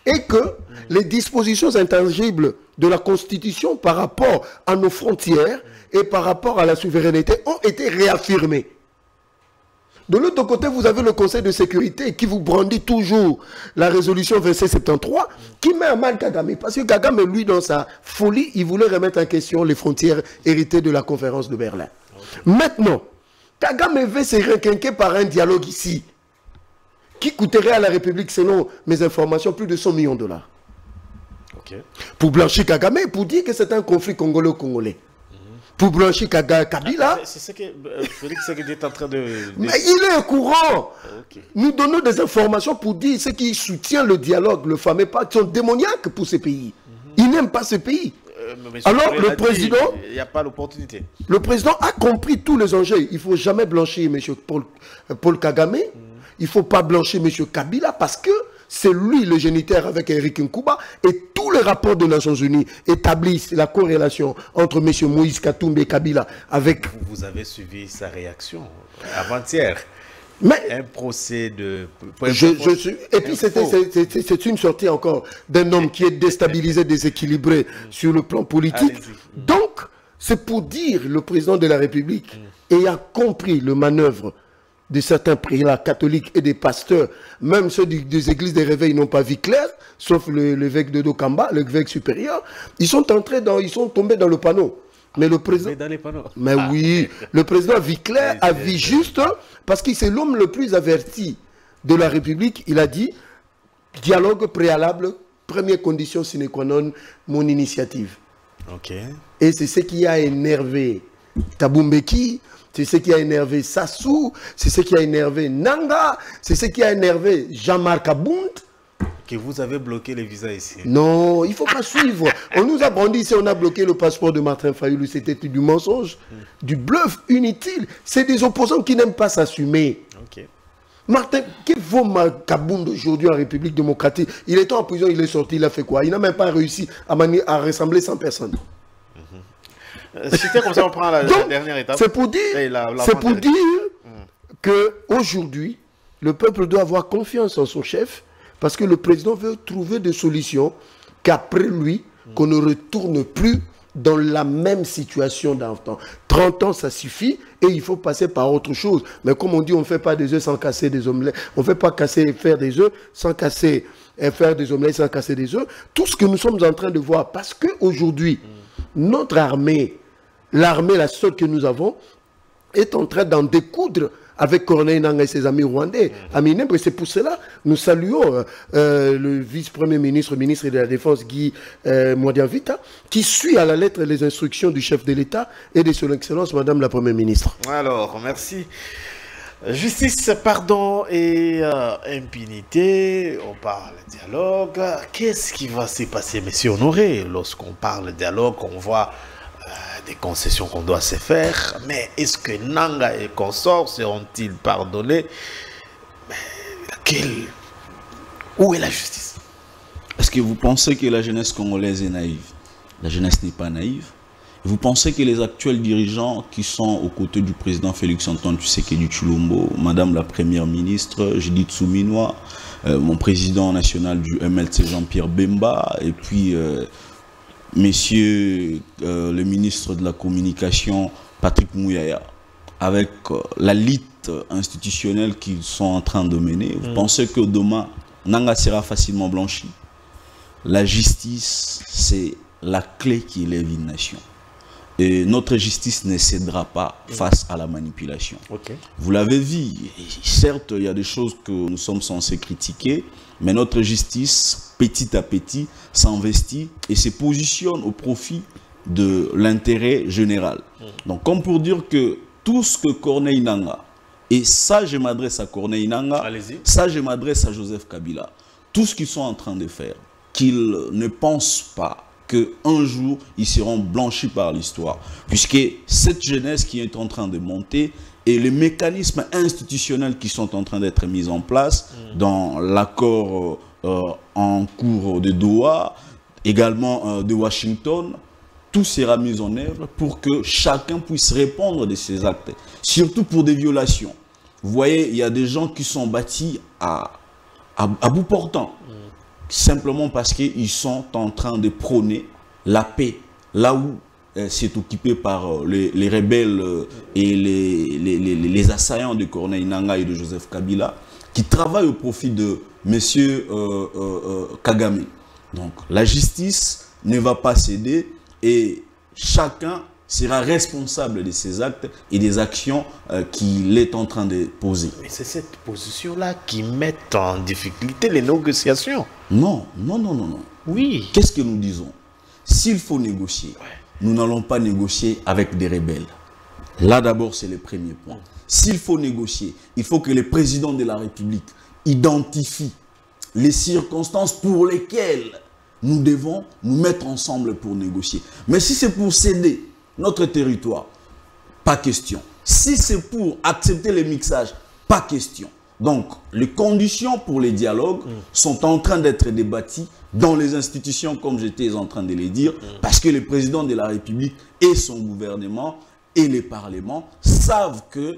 Et que les dispositions intangibles de la Constitution par rapport à nos frontières et par rapport à la souveraineté ont été réaffirmées. De l'autre côté, vous avez le Conseil de sécurité qui vous brandit toujours la résolution 2773 qui met à mal Kagame. Parce que Kagame, lui, dans sa folie, il voulait remettre en question les frontières héritées de la conférence de Berlin. Maintenant, Kagame veut se requinquer par un dialogue ici qui coûterait à la République, selon mes informations, plus de 100 millions de dollars. Pour blanchir Kagame, pour dire que c'est un conflit congolo-congolais. Pour blanchir Kabila. C'est ce que Félix est en train de... Mais il est au courant. Nous donnons des informations pour dire ce qui soutient le dialogue, le fameux pacte, sont démoniaques pour ces pays. Ils n'aiment pas ce pays. Alors le président... Il n'y a pas l'opportunité. Le président a compris tous les enjeux. Il ne faut jamais blanchir M. Paul Kagame. Il ne faut pas blanchir M. Kabila parce que c'est lui le géniteur avec Eric Nkuba et tous les rapports des Nations Unies établissent la corrélation entre M. Moïse Katumbi et Kabila avec... Vous avez suivi sa réaction avant-hier. Mais un procès de... Et puis c'est une sortie encore d'un homme qui est déstabilisé, déséquilibré sur le plan politique. Donc, c'est pour dire le président de la République ayant compris le manœuvre de certains prélats catholiques et des pasteurs, même ceux des églises des réveils n'ont pas vu clair, sauf l'évêque de Dokamba, l'évêque supérieur, ils sont tombés dans le panneau. Mais le président... dans les panneaux. Mais oui, le président vit clair, a vu juste, parce que c'est l'homme le plus averti de la République. Il a dit, dialogue préalable, première condition sine qua non, mon initiative. Et c'est ce qui a énervé Thabo Mbeki, c'est ce qui a énervé Sassou, c'est ce qui a énervé Nanga, c'est ce qui a énervé Jean-Marc Abound. Que vous avez bloqué les visas ici. Non, il ne faut pas suivre. On nous a brandi ici, on a bloqué le passeport de Martin Fayulu. C'était du mensonge, du bluff inutile. C'est des opposants qui n'aiment pas s'assumer. Ok. Martin, qui vaut Kabound aujourd'hui en République démocratique? Il était en prison, il est sorti, il a fait quoi? Il n'a même pas réussi à rassembler 100 personnes. C'était comme ça, on prend la dernière étape. C'est pour dire, qu'aujourd'hui, le peuple doit avoir confiance en son chef parce que le président veut trouver des solutions qu'après lui, qu'on ne retourne plus dans la même situation d'antan. 30 ans, ça suffit et il faut passer par autre chose. Mais comme on dit, on ne fait pas des œufs sans casser des omelettes. On ne fait pas faire des œufs sans casser, faire des omelettes sans casser des œufs. Tout ce que nous sommes en train de voir, parce qu'aujourd'hui, notre armée, l'armée, la seule que nous avons, est en train d'en découdre avec Corneille Nangaa et ses amis rwandais. C'est pour cela nous saluons le vice-premier ministre, ministre de la Défense, Guy Mwadianvita, qui suit à la lettre les instructions du chef de l'État et de son Excellence, Madame la Première ministre. Alors, merci. Justice, pardon et impunité, on parle dialogue. Qu'est-ce qui va se passer, monsieur Honoré, lorsqu'on parle dialogue, on voit des concessions qu'on doit se faire, mais est-ce que Nangaa et consorts seront-ils pardonnés? Où est la justice? Est-ce que vous pensez que la jeunesse congolaise est naïve? La jeunesse n'est pas naïve. Vous pensez que les actuels dirigeants qui sont aux côtés du président Félix-Antoine Tshisekedi Tshilombo, Madame la Première ministre Judith Suminwa, mon président national du MLC Jean-Pierre Bemba, et puis Messieurs le ministre de la Communication, Patrick Mouyaya, avec la lutte institutionnelle qu'ils sont en train de mener, vous pensez que demain, Nangaa sera facilement blanchi? La justice, c'est la clé qui élève une nation. Et notre justice ne cédera pas face à la manipulation. Okay. Vous l'avez vu, certes, il y a des choses que nous sommes censés critiquer, mais notre justice, petit à petit, s'investit et se positionne au profit de l'intérêt général. Donc, comme pour dire que tout ce que Corneille Nangaa, et ça je m'adresse à Corneille Nangaa, ça je m'adresse à Joseph Kabila, tout ce qu'ils sont en train de faire, qu'ils ne pensent pas qu'un jour, ils seront blanchis par l'histoire. Puisque cette jeunesse qui est en train de monter et les mécanismes institutionnels qui sont en train d'être mis en place dans l'accord en cours de Doha, également de Washington, tout sera mis en œuvre pour que chacun puisse répondre de ces actes, surtout pour des violations. Vous voyez, il y a des gens qui sont bâtis à bout portant. Simplement parce qu'ils sont en train de prôner la paix, là où c'est occupé par les rebelles et les assaillants de Corneille Nangaa et de Joseph Kabila, qui travaillent au profit de M. Kagame. Donc la justice ne va pas céder et chacun sera responsable de ses actes et des actions qu'il est en train de poser. Mais c'est cette position-là qui met en difficulté les négociations. Non, non, non, non, non. Oui. Qu'est-ce que nous disons? S'il faut négocier, nous n'allons pas négocier avec des rebelles. Là d'abord, c'est le premier point. S'il faut négocier, il faut que le président de la République identifie les circonstances pour lesquelles nous devons nous mettre ensemble pour négocier. Mais si c'est pour céder notre territoire, pas question. Si c'est pour accepter les mixages, pas question. Donc, les conditions pour les dialogues sont en train d'être débattues dans les institutions, comme j'étais en train de les dire, parce que le président de la République et son gouvernement et les parlements savent que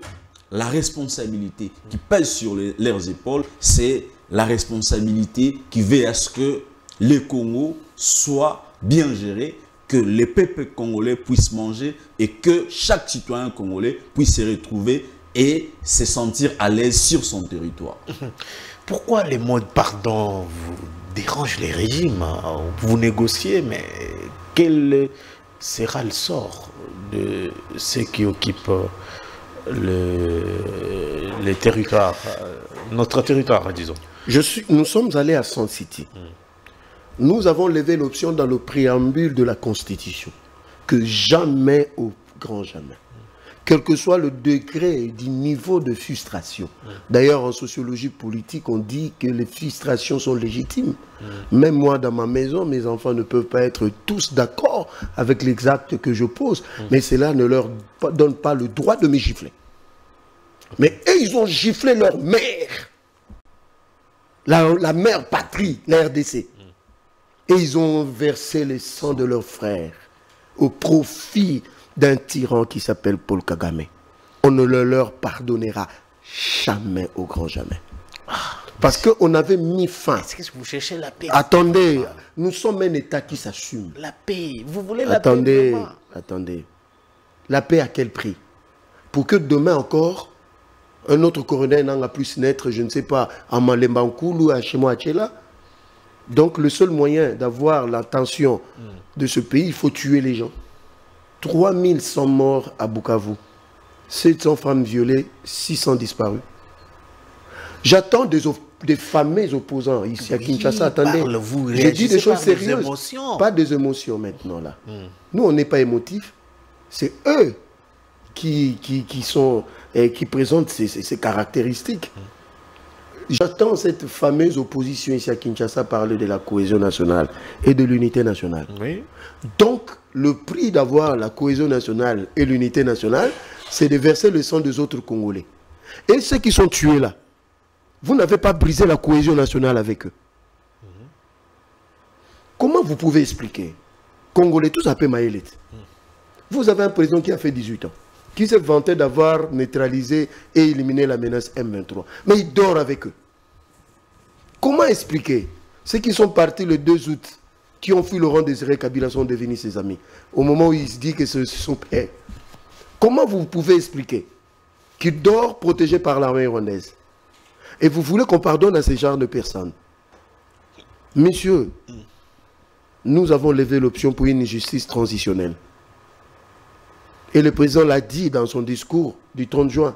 la responsabilité qui pèse sur leurs épaules, c'est la responsabilité qui veille à ce que les Congo soient bien gérés, que les peuples congolais puissent manger et que chaque citoyen congolais puisse se retrouver et se sentir à l'aise sur son territoire. Pourquoi les mots de pardon vous dérangent les régimes? Vous négociez, mais quel sera le sort de ceux qui occupent les territoires, notre territoire, disons? Nous sommes allés à Sun City. Nous avons levé l'option dans le préambule de la Constitution que jamais, au grand jamais, quel que soit le degré du niveau de frustration. D'ailleurs, en sociologie politique, on dit que les frustrations sont légitimes. Même moi, dans ma maison, mes enfants ne peuvent pas être tous d'accord avec les actes que je pose, mais cela ne leur donne pas le droit de me gifler. Mais eux, ils ont giflé leur mère, la mère patrie, la RDC. Et ils ont versé le sang de leurs frères au profit d'un tyran qui s'appelle Paul Kagame. On ne le leur pardonnera jamais, au grand jamais. Parce qu'on avait mis fin. Est-ce que vous cherchez la paix? Attendez, nous sommes un État qui s'assume. La paix, vous voulez la paix? Attendez. La paix à quel prix? Pour que demain encore, un autre colonel n'en puisse naître, je ne sais pas, à Malembankoul ou à Chemoachela. Donc le seul moyen d'avoir l'attention de ce pays, il faut tuer les gens. 3100 morts à Bukavu, 700 femmes violées, 600 disparus. J'attends des fameux opposants ici à Kinshasa. Attendez, je dis des choses sérieuses, pas des émotions maintenant là. Nous, on n'est pas émotifs, c'est eux qui présentent ces caractéristiques. J'attends cette fameuse opposition ici à Kinshasa parler de la cohésion nationale et de l'unité nationale. Oui. Donc, le prix d'avoir la cohésion nationale et l'unité nationale, c'est de verser le sang des autres Congolais. Et ceux qui sont tués là, vous n'avez pas brisé la cohésion nationale avec eux. Comment vous pouvez expliquer? Congolais, tous appellent Maëlet. Vous avez un président qui a fait 18 ans, qui s'est vanté d'avoir neutralisé et éliminé la menace M23. Mais il dort avec eux. Comment expliquer? Ceux qui sont partis le 2 août, qui ont fui Laurent Désiré Kabila, sont devenus ses amis. Au moment où il se dit que ce sont pères. Comment vous pouvez expliquer qu'il dort protégé par l'armée rwandaise? Et vous voulez qu'on pardonne à ce genre de personnes? Messieurs, nous avons levé l'option pour une justice transitionnelle. Et le président l'a dit dans son discours du 30 juin.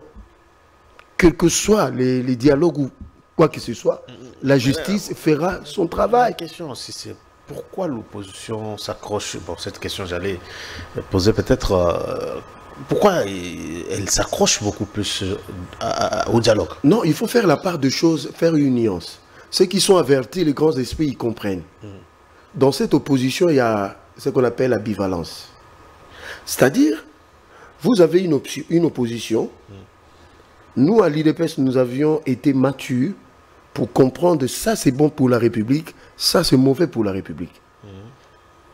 Quels que soient les dialogues ou quoi que ce soit, la justice fera son travail. La question aussi, c'est pourquoi l'opposition s'accroche? Bon, cette question, j'allais poser peut-être... pourquoi elle s'accroche beaucoup plus au dialogue? Non, il faut faire la part de choses, faire une nuance. Ceux qui sont avertis, les grands esprits, ils comprennent. Dans cette opposition, il y a ce qu'on appelle l'ambivalence. C'est-à-dire, vous avez une opposition. Nous, à l'IDPS, nous avions été matures pour comprendre ça, c'est bon pour la République, ça, c'est mauvais pour la République.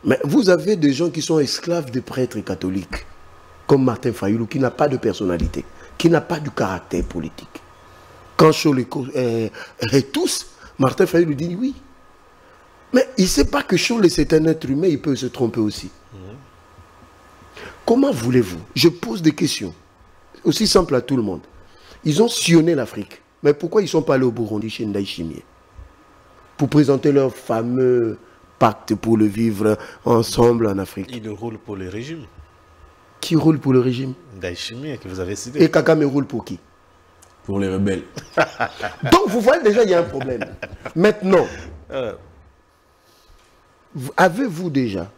Mais vous avez des gens qui sont esclaves des prêtres catholiques, comme Martin Fayulu, qui n'a pas de personnalité, qui n'a pas de caractère politique. Quand Cholet et tous, Martin Fayulu dit oui. Mais il ne sait pas que Cholet, c'est un être humain, il peut se tromper aussi. Comment voulez-vous? Je pose des questions, aussi simples à tout le monde. Ils ont sillonné l'Afrique. Mais pourquoi ils ne sont pas allés au Burundi, chez Ndayishimiye, pour présenter leur fameux pacte pour le vivre ensemble en Afrique? Ils roulent pour le régime. Qui roule pour le régime? Ndayishimiye, que vous avez cité. Et Kagame roule pour qui? Pour les rebelles. Donc vous voyez déjà, il y a un problème. Maintenant, avez-vous déjà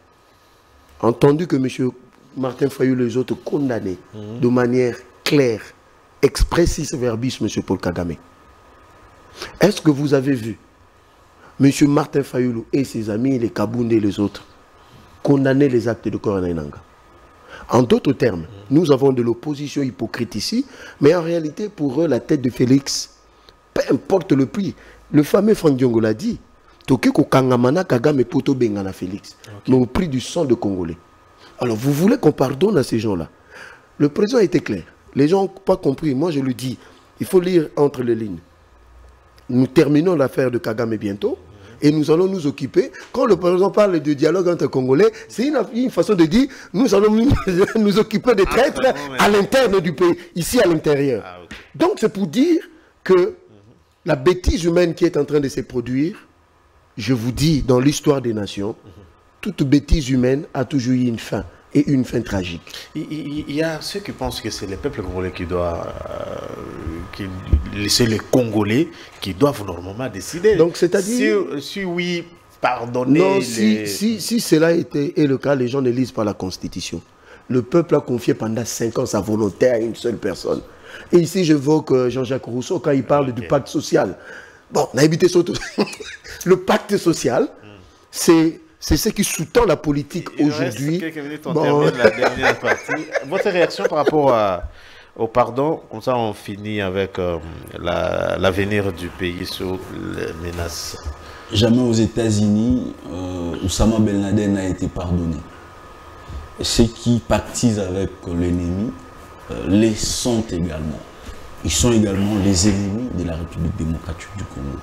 entendu que M. Martin Fayulu et les autres condamnés de manière claire, expressis verbis, M. Paul Kagame? Est-ce que vous avez vu M. Martin Fayulu et ses amis, les Kaboundé et les autres, condamner les actes de Corneille Nangaa? En d'autres termes, nous avons de l'opposition hypocrite ici, mais en réalité, pour eux, la tête de Félix, peu importe le prix. Le fameux Franck Diongo l'a dit, Tokeko Kangamana Kagame Poto Bengana Félix, mais au prix du sang de Congolais. Alors, vous voulez qu'on pardonne à ces gens-là? Le président était clair. Les gens n'ont pas compris. Moi, je le dis. Il faut lire entre les lignes. Nous terminons l'affaire de Kagame bientôt. Et nous allons nous occuper. Quand le président parle de dialogue entre Congolais, c'est une façon de dire nous allons nous occuper des traîtres à l'interne du pays, ici à l'intérieur. Donc, c'est pour dire que la bêtise humaine qui est en train de se produire, je vous dis, dans l'histoire des nations, toute bêtise humaine a toujours eu une fin, et une fin tragique. Il y a ceux qui pensent que c'est le peuple congolais qui doit laisser les Congolais qui doivent normalement décider. Donc c'est-à-dire... Si oui, pardonnez... Non, si cela est le cas, les gens ne lisent pas la Constitution. Le peuple a confié pendant 5 ans sa volonté à une seule personne. Et ici, j'évoque Jean-Jacques Rousseau quand il parle du pacte social. Bon, on a évité surtout. Le pacte social, c'est ce qui sous-tend la politique aujourd'hui. Quelques minutes, on termine la dernière partie. Votre réaction par rapport au pardon, comme ça on finit avec l'avenir du pays sur les menaces. Jamais aux États-Unis, Oussama Ben Laden a été pardonné. Ceux qui pactisent avec l'ennemi les sont également. Ils sont également les ennemis de la République démocratique du Congo.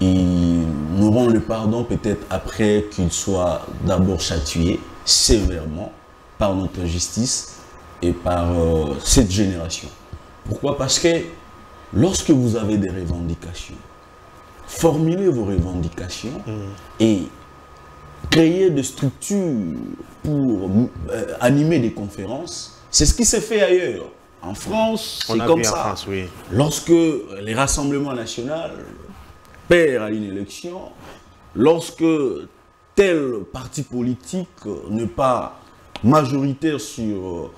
Ils n'auront le pardon peut-être après qu'ils soient d'abord châtiés sévèrement par notre justice et par cette génération. Pourquoi? Parce que lorsque vous avez des revendications, formulez vos revendications et créer des structures pour animer des conférences. C'est ce qui s'est fait ailleurs. En France, c'est comme ça. France, oui. Lorsque les rassemblements nationaux perdent à une élection, lorsque tel parti politique n'est pas majoritaire sur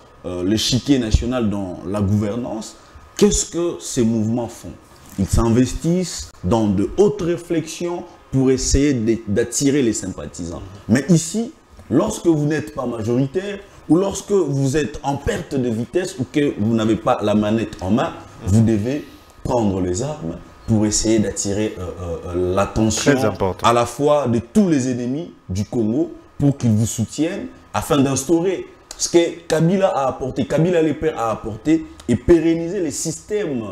l'échiquier national dans la gouvernance, qu'est-ce que ces mouvements font? Ils s'investissent dans de hautes réflexions pour essayer d'attirer les sympathisants. Mais ici, lorsque vous n'êtes pas majoritaire, ou lorsque vous êtes en perte de vitesse, ou que vous n'avez pas la manette en main, vous devez prendre les armes pour essayer d'attirer l'attention à la fois de tous les ennemis du Congo, pour qu'ils vous soutiennent, afin d'instaurer ce que Kabila a apporté, Kabila le père a apporté, et pérenniser les systèmes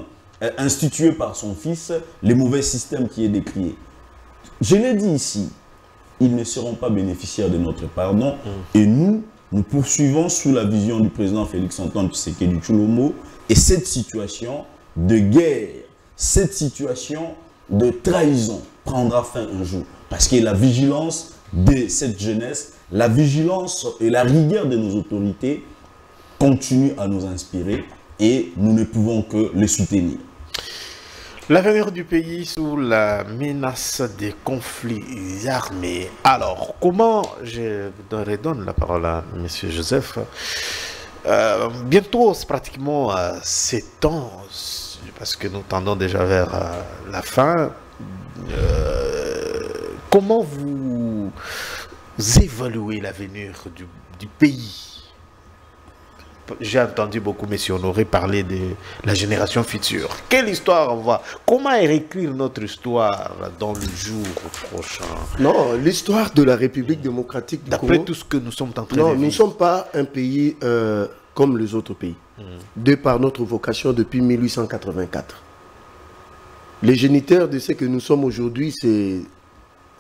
institués par son fils, les mauvais systèmes qui est décrié. Je l'ai dit ici, ils ne seront pas bénéficiaires de notre pardon, et nous poursuivons sous la vision du président Félix-Antoine Tshisekedi Tshilombo, et cette situation de guerre, cette situation de trahison prendra fin un jour. Parce que la vigilance de cette jeunesse, la vigilance et la rigueur de nos autorités continuent à nous inspirer, et nous ne pouvons que les soutenir. L'avenir du pays sous la menace des conflits armés. Alors, comment, je redonne la parole à M. Joseph, bientôt, c'est pratiquement 7 ans, parce que nous tendons déjà vers la fin. Comment vous évaluez l'avenir du pays? J'ai entendu beaucoup M. Honoré parler de la génération future. Quelle histoire on va? Comment réécrire notre histoire dans le jour prochain? Non, l'histoire de la République démocratique du Congo. D'après tout ce que nous sommes en train de vivre. Non, nous ne sommes pas un pays comme les autres pays. De par notre vocation depuis 1884. Les géniteurs de ce que nous sommes aujourd'hui, c'est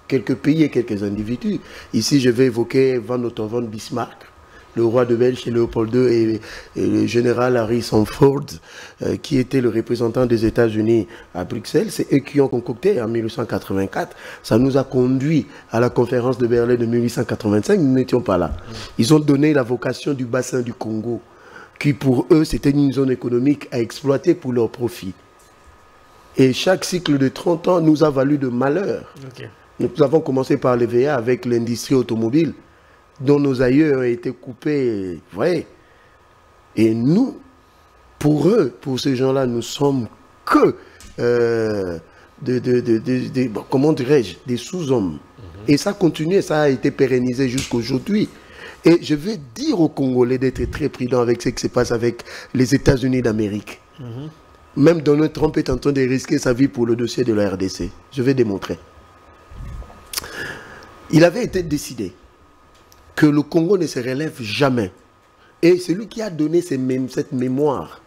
quelques pays et quelques individus. Ici, je vais évoquer Van Otto von Bismarck, le roi de Belgique, Léopold II, et le général Harrison Ford, qui était le représentant des États-Unis à Bruxelles. C'est eux qui ont concocté en 1884. Ça nous a conduit à la conférence de Berlin de 1885. Nous n'étions pas là. Ils ont donné la vocation du bassin du Congo, qui pour eux, c'était une zone économique à exploiter pour leur profit. Et chaque cycle de 30 ans nous a valu de malheur. Okay. Nous avons commencé par l'EVA avec l'industrie automobile, dont nos aïeux ont été coupés, vous voyez. Et nous, pour eux, pour ces gens-là, nous sommes que, comment dirais-je, des sous-hommes. Et ça continue, ça a été pérennisé jusqu'à aujourd'hui. Et je vais dire aux Congolais d'être très prudents avec ce qui se passe avec les États-Unis d'Amérique. Même Donald Trump est en train de risquer sa vie pour le dossier de la RDC. Je vais démontrer. Il avait été décidé que le Congo ne se relève jamais. Et celui qui a donné cette mémoire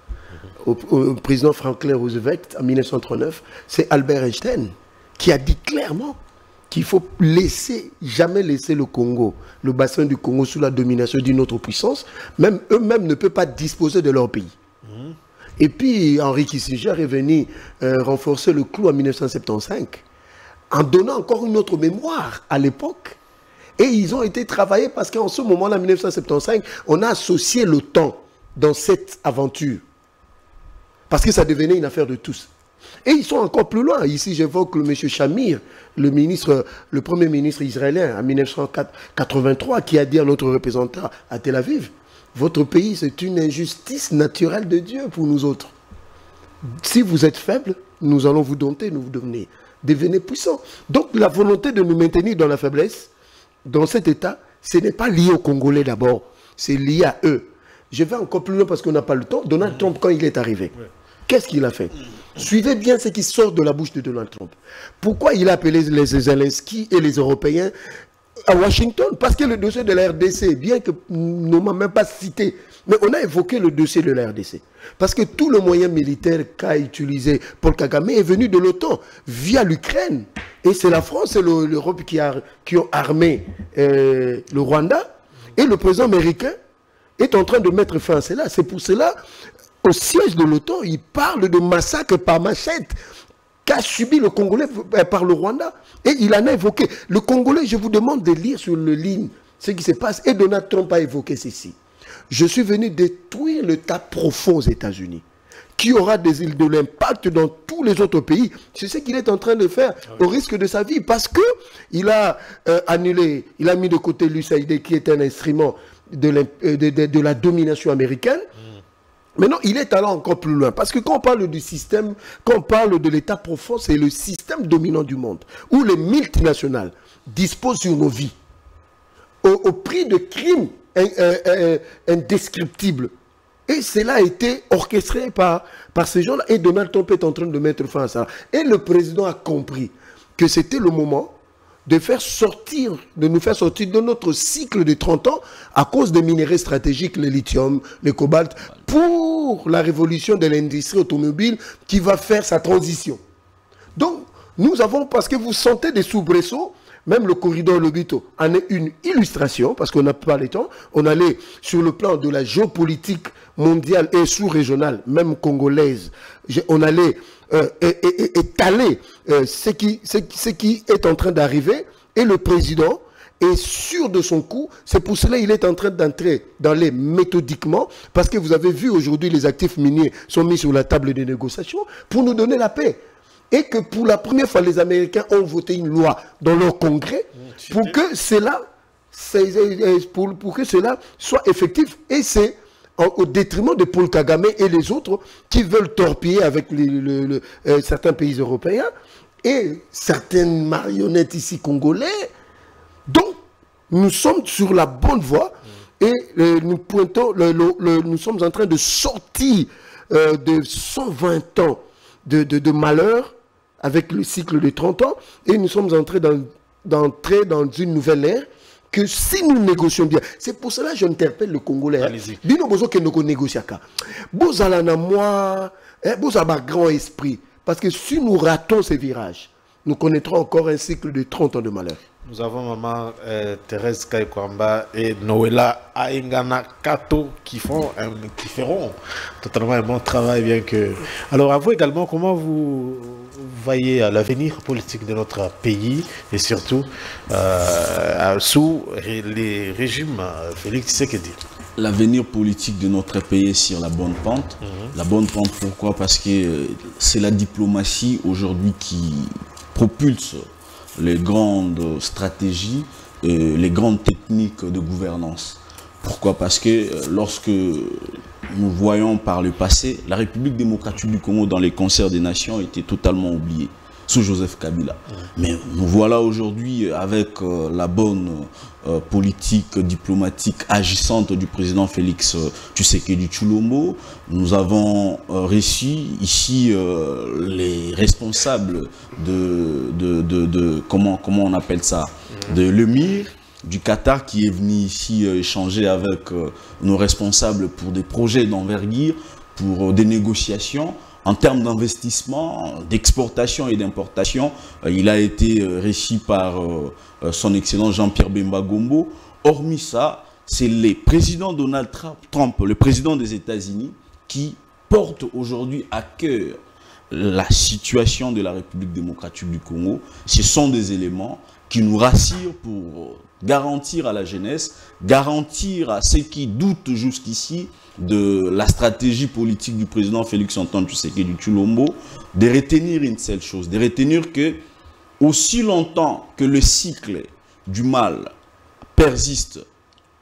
au président Franklin Roosevelt en 1939, c'est Albert Einstein, qui a dit clairement qu'il faut jamais laisser le Congo, le bassin du Congo sous la domination d'une autre puissance. Même eux-mêmes ne peuvent pas disposer de leur pays. Et puis Henry Kissinger est venu renforcer le clou en 1975, en donnant encore une autre mémoire à l'époque. Et ils ont été travaillés parce qu'en ce moment-là, en 1975, on a associé le temps dans cette aventure. Parce que ça devenait une affaire de tous. Et ils sont encore plus loin. Ici, j'évoque le monsieur Shamir, le premier ministre israélien en 1983, qui a dit à notre représentant à Tel Aviv, votre pays, c'est une injustice naturelle de Dieu pour nous autres. Si vous êtes faible, nous allons vous dompter, nous vous devenez puissants. Donc la volonté de nous maintenir dans la faiblesse, dans cet état, ce n'est pas lié aux Congolais d'abord, c'est lié à eux. Je vais encore plus loin parce qu'on n'a pas le temps. Donald Trump, quand il est arrivé, qu'est-ce qu'il a fait? Suivez bien ce qui sort de la bouche de Donald Trump. Pourquoi il a appelé les Zelensky et les Européens à Washington? Parce que le dossier de la RDC, bien que nous ne même pas cité, mais on a évoqué le dossier de la RDC. Parce que tout le moyen militaire qu'a utilisé Paul Kagame est venu de l'OTAN, via l'Ukraine. Et c'est la France et l'Europe qui ont armé le Rwanda. Et le président américain est en train de mettre fin à cela. C'est pour cela, au siège de l'OTAN, il parle de massacre par machette qu'a subi le Congolais par le Rwanda. Et il en a évoqué. Le Congolais, je vous demande de lire sur le ligne ce qui se passe. Et Donald Trump a évoqué ceci. Je suis venu détruire le tas profond aux États-Unis, qui aura de l'impact dans tous les autres pays. C'est ce qu'il est en train de faire au risque de sa vie. Parce qu'il a annulé, il a mis de côté l'USAID, qui est un instrument de la domination américaine. Maintenant, il est allé encore plus loin. Parce que quand on parle du système, quand on parle de l'état profond, c'est le système dominant du monde, où les multinationales disposent sur nos vies, au prix de crimes indescriptibles. Et cela a été orchestré par ces gens-là. Et Donald Trump est en train de mettre fin à ça. Et le président a compris que c'était le moment de nous faire sortir de notre cycle de 30 ans à cause des minéraux stratégiques, le lithium, le cobalt, pour la révolution de l'industrie automobile qui va faire sa transition. Donc, nous avons, parce que vous sentez des soubresauts, même le corridor Lobito en est une illustration, parce qu'on n'a pas le temps. On allait sur le plan de la géopolitique mondiale et sous-régionale, même congolaise. On allait étaler ce qui est en train d'arriver. Et le président est sûr de son coup. C'est pour cela qu'il est en train d'entrer dans les méthodiquement, parce que vous avez vu aujourd'hui les actifs miniers sont mis sur la table des négociations pour nous donner la paix. Et que pour la première fois, les Américains ont voté une loi dans leur congrès pour que cela soit effectif. Et c'est au détriment de Paul Kagame et les autres qui veulent torpiller avec certains pays européens et certaines marionnettes ici congolais. Donc, nous sommes sur la bonne voie et nous sommes en train de sortir de 120 ans de malheur avec le cycle de 30 ans, et nous sommes entrés d'entrer dans une nouvelle ère que si nous négocions bien, c'est pour cela que j'interpelle le Congolais. Bino bozo que nous négocions. Bozala na moi, bozala grand esprit, parce que si nous ratons ces virages, nous connaîtrons encore un cycle de 30 ans de malheur. Nous avons maman Thérèse Kaikwamba et Noëlla Aingana Kato qui feront totalement un bon travail, bien que... Alors, à vous également, comment vous voyez l'avenir politique de notre pays et surtout sous les régimes Félix Tshisekedi? L'avenir politique de notre pays est sur la bonne pente. La bonne pente, pourquoi? Parce que c'est la diplomatie aujourd'hui qui propulse les grandes stratégies, les grandes techniques de gouvernance. Pourquoi? Parce que lorsque nous voyons par le passé, la République démocratique du Congo dans les concerts des nations était totalement oubliée sous Joseph Kabila. Mais nous voilà aujourd'hui avec la bonne politique diplomatique agissante du président Félix Tshisekedi Tshilombo. Nous avons reçu ici les responsables comment on appelle ça, de l'émir du Qatar qui est venu ici échanger avec nos responsables pour des projets d'envergure, pour des négociations. En termes d'investissement, d'exportation et d'importation, il a été reçu par son excellence Jean-Pierre Bemba Gombo. Hormis ça, c'est le président Donald Trump, le président des États-Unis, qui porte aujourd'hui à cœur la situation de la République démocratique du Congo. Ce sont des éléments qui nous rassurent pour garantir à la jeunesse, garantir à ceux qui doutent jusqu'ici de la stratégie politique du président Félix Antoine Tshisekedi Tshilombo, de retenir une seule chose, de retenir que aussi longtemps que le cycle du mal persiste,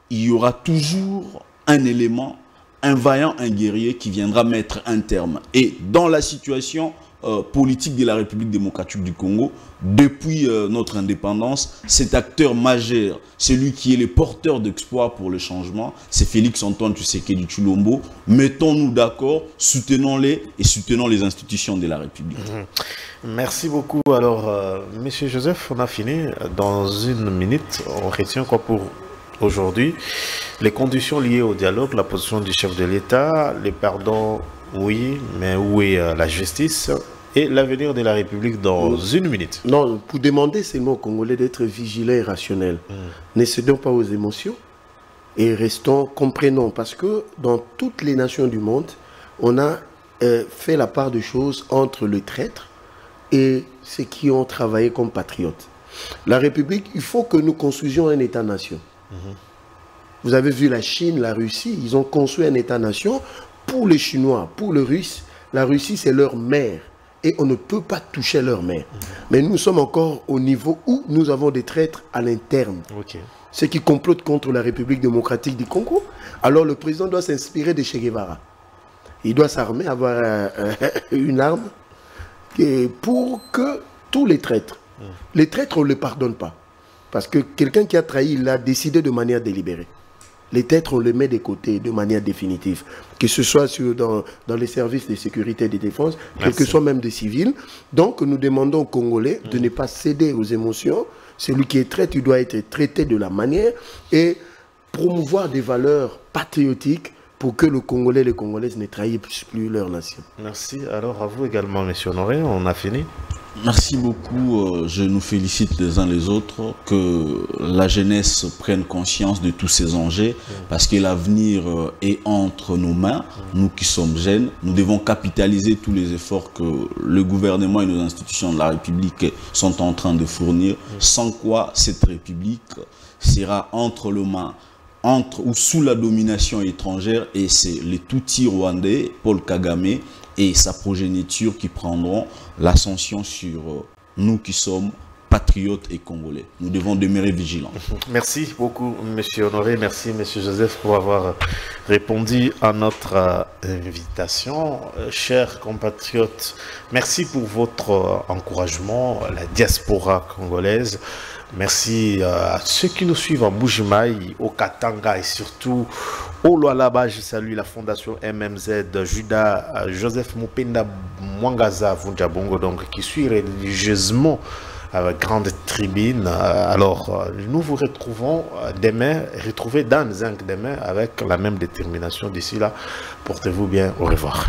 il y aura toujours un élément, un vaillant, un guerrier qui viendra mettre un terme. Et dans la situation politique de la République démocratique du Congo, depuis notre indépendance, cet acteur majeur, celui qui est le porteur d'espoir pour le changement, c'est Félix-Antoine Tshisekedi Tshilombo. Mettons-nous d'accord, soutenons-les et soutenons les institutions de la République. Merci beaucoup. Alors, Monsieur Joseph, on a fini. Dans une minute, on retient quoi pour aujourd'hui? Les conditions liées au dialogue, la position du chef de l'État, les pardons, oui, mais où est la justice et l'avenir de la République dans une minute? Non, pour demander seulement aux Congolais d'être vigilants et rationnels. Ne cédons pas aux émotions et restons comprenons. Parce que dans toutes les nations du monde, on a fait la part de choses entre le traître et ceux qui ont travaillé comme patriotes. La République, il faut que nous construisions un État-nation. Vous avez vu la Chine, la Russie, ils ont construit un État-nation. Pour les Chinois, pour les Russes, la Russie c'est leur mère. Et on ne peut pas toucher leur mère. Mais nous sommes encore au niveau où nous avons des traîtres à l'interne. Ceux qui complotent contre la République démocratique du Congo. Alors le président doit s'inspirer de Che Guevara. Il doit s'armer, avoir une arme pour que tous les traîtres, on ne les pardonne pas. Parce que quelqu'un qui a trahi, il a décidé de manière délibérée. Les traîtres, on les met de côté de manière définitive. Que ce soit dans les services de sécurité et de défense, quel que soit même des civils. Donc, nous demandons aux Congolais de ne pas céder aux émotions. Celui qui est traître, il doit être traité de la manière et promouvoir des valeurs patriotiques pour que le Congolais et les Congolaises ne trahissent plus leur nation. Merci. Alors, à vous également, Monsieur Honoré, on a fini. Merci beaucoup. Je nous félicite les uns les autres que la jeunesse prenne conscience de tous ces enjeux parce que l'avenir est entre nos mains. Nous qui sommes jeunes, nous devons capitaliser tous les efforts que le gouvernement et nos institutions de la République sont en train de fournir, sans quoi cette République sera entre les mains ou sous la domination étrangère, et c'est les Tutsis rwandais, Paul Kagame et sa progéniture qui prendront l'ascension sur nous qui sommes patriotes et congolais. Nous devons demeurer vigilants. Merci beaucoup, Monsieur Honoré. Merci, Monsieur Joseph, pour avoir répondu à notre invitation. Chers compatriotes, merci pour votre encouragement, la diaspora congolaise. Merci à ceux qui nous suivent en Bujimaï, au Katanga et surtout au Lualaba. Je salue la fondation MMZ, Judas, Joseph Mupenda Mwangaza Vunjabongo, donc qui suit religieusement avec grande tribune. Alors, nous vous retrouvons demain, retrouvez dans Zinc demain avec la même détermination. D'ici là, portez-vous bien. Au revoir.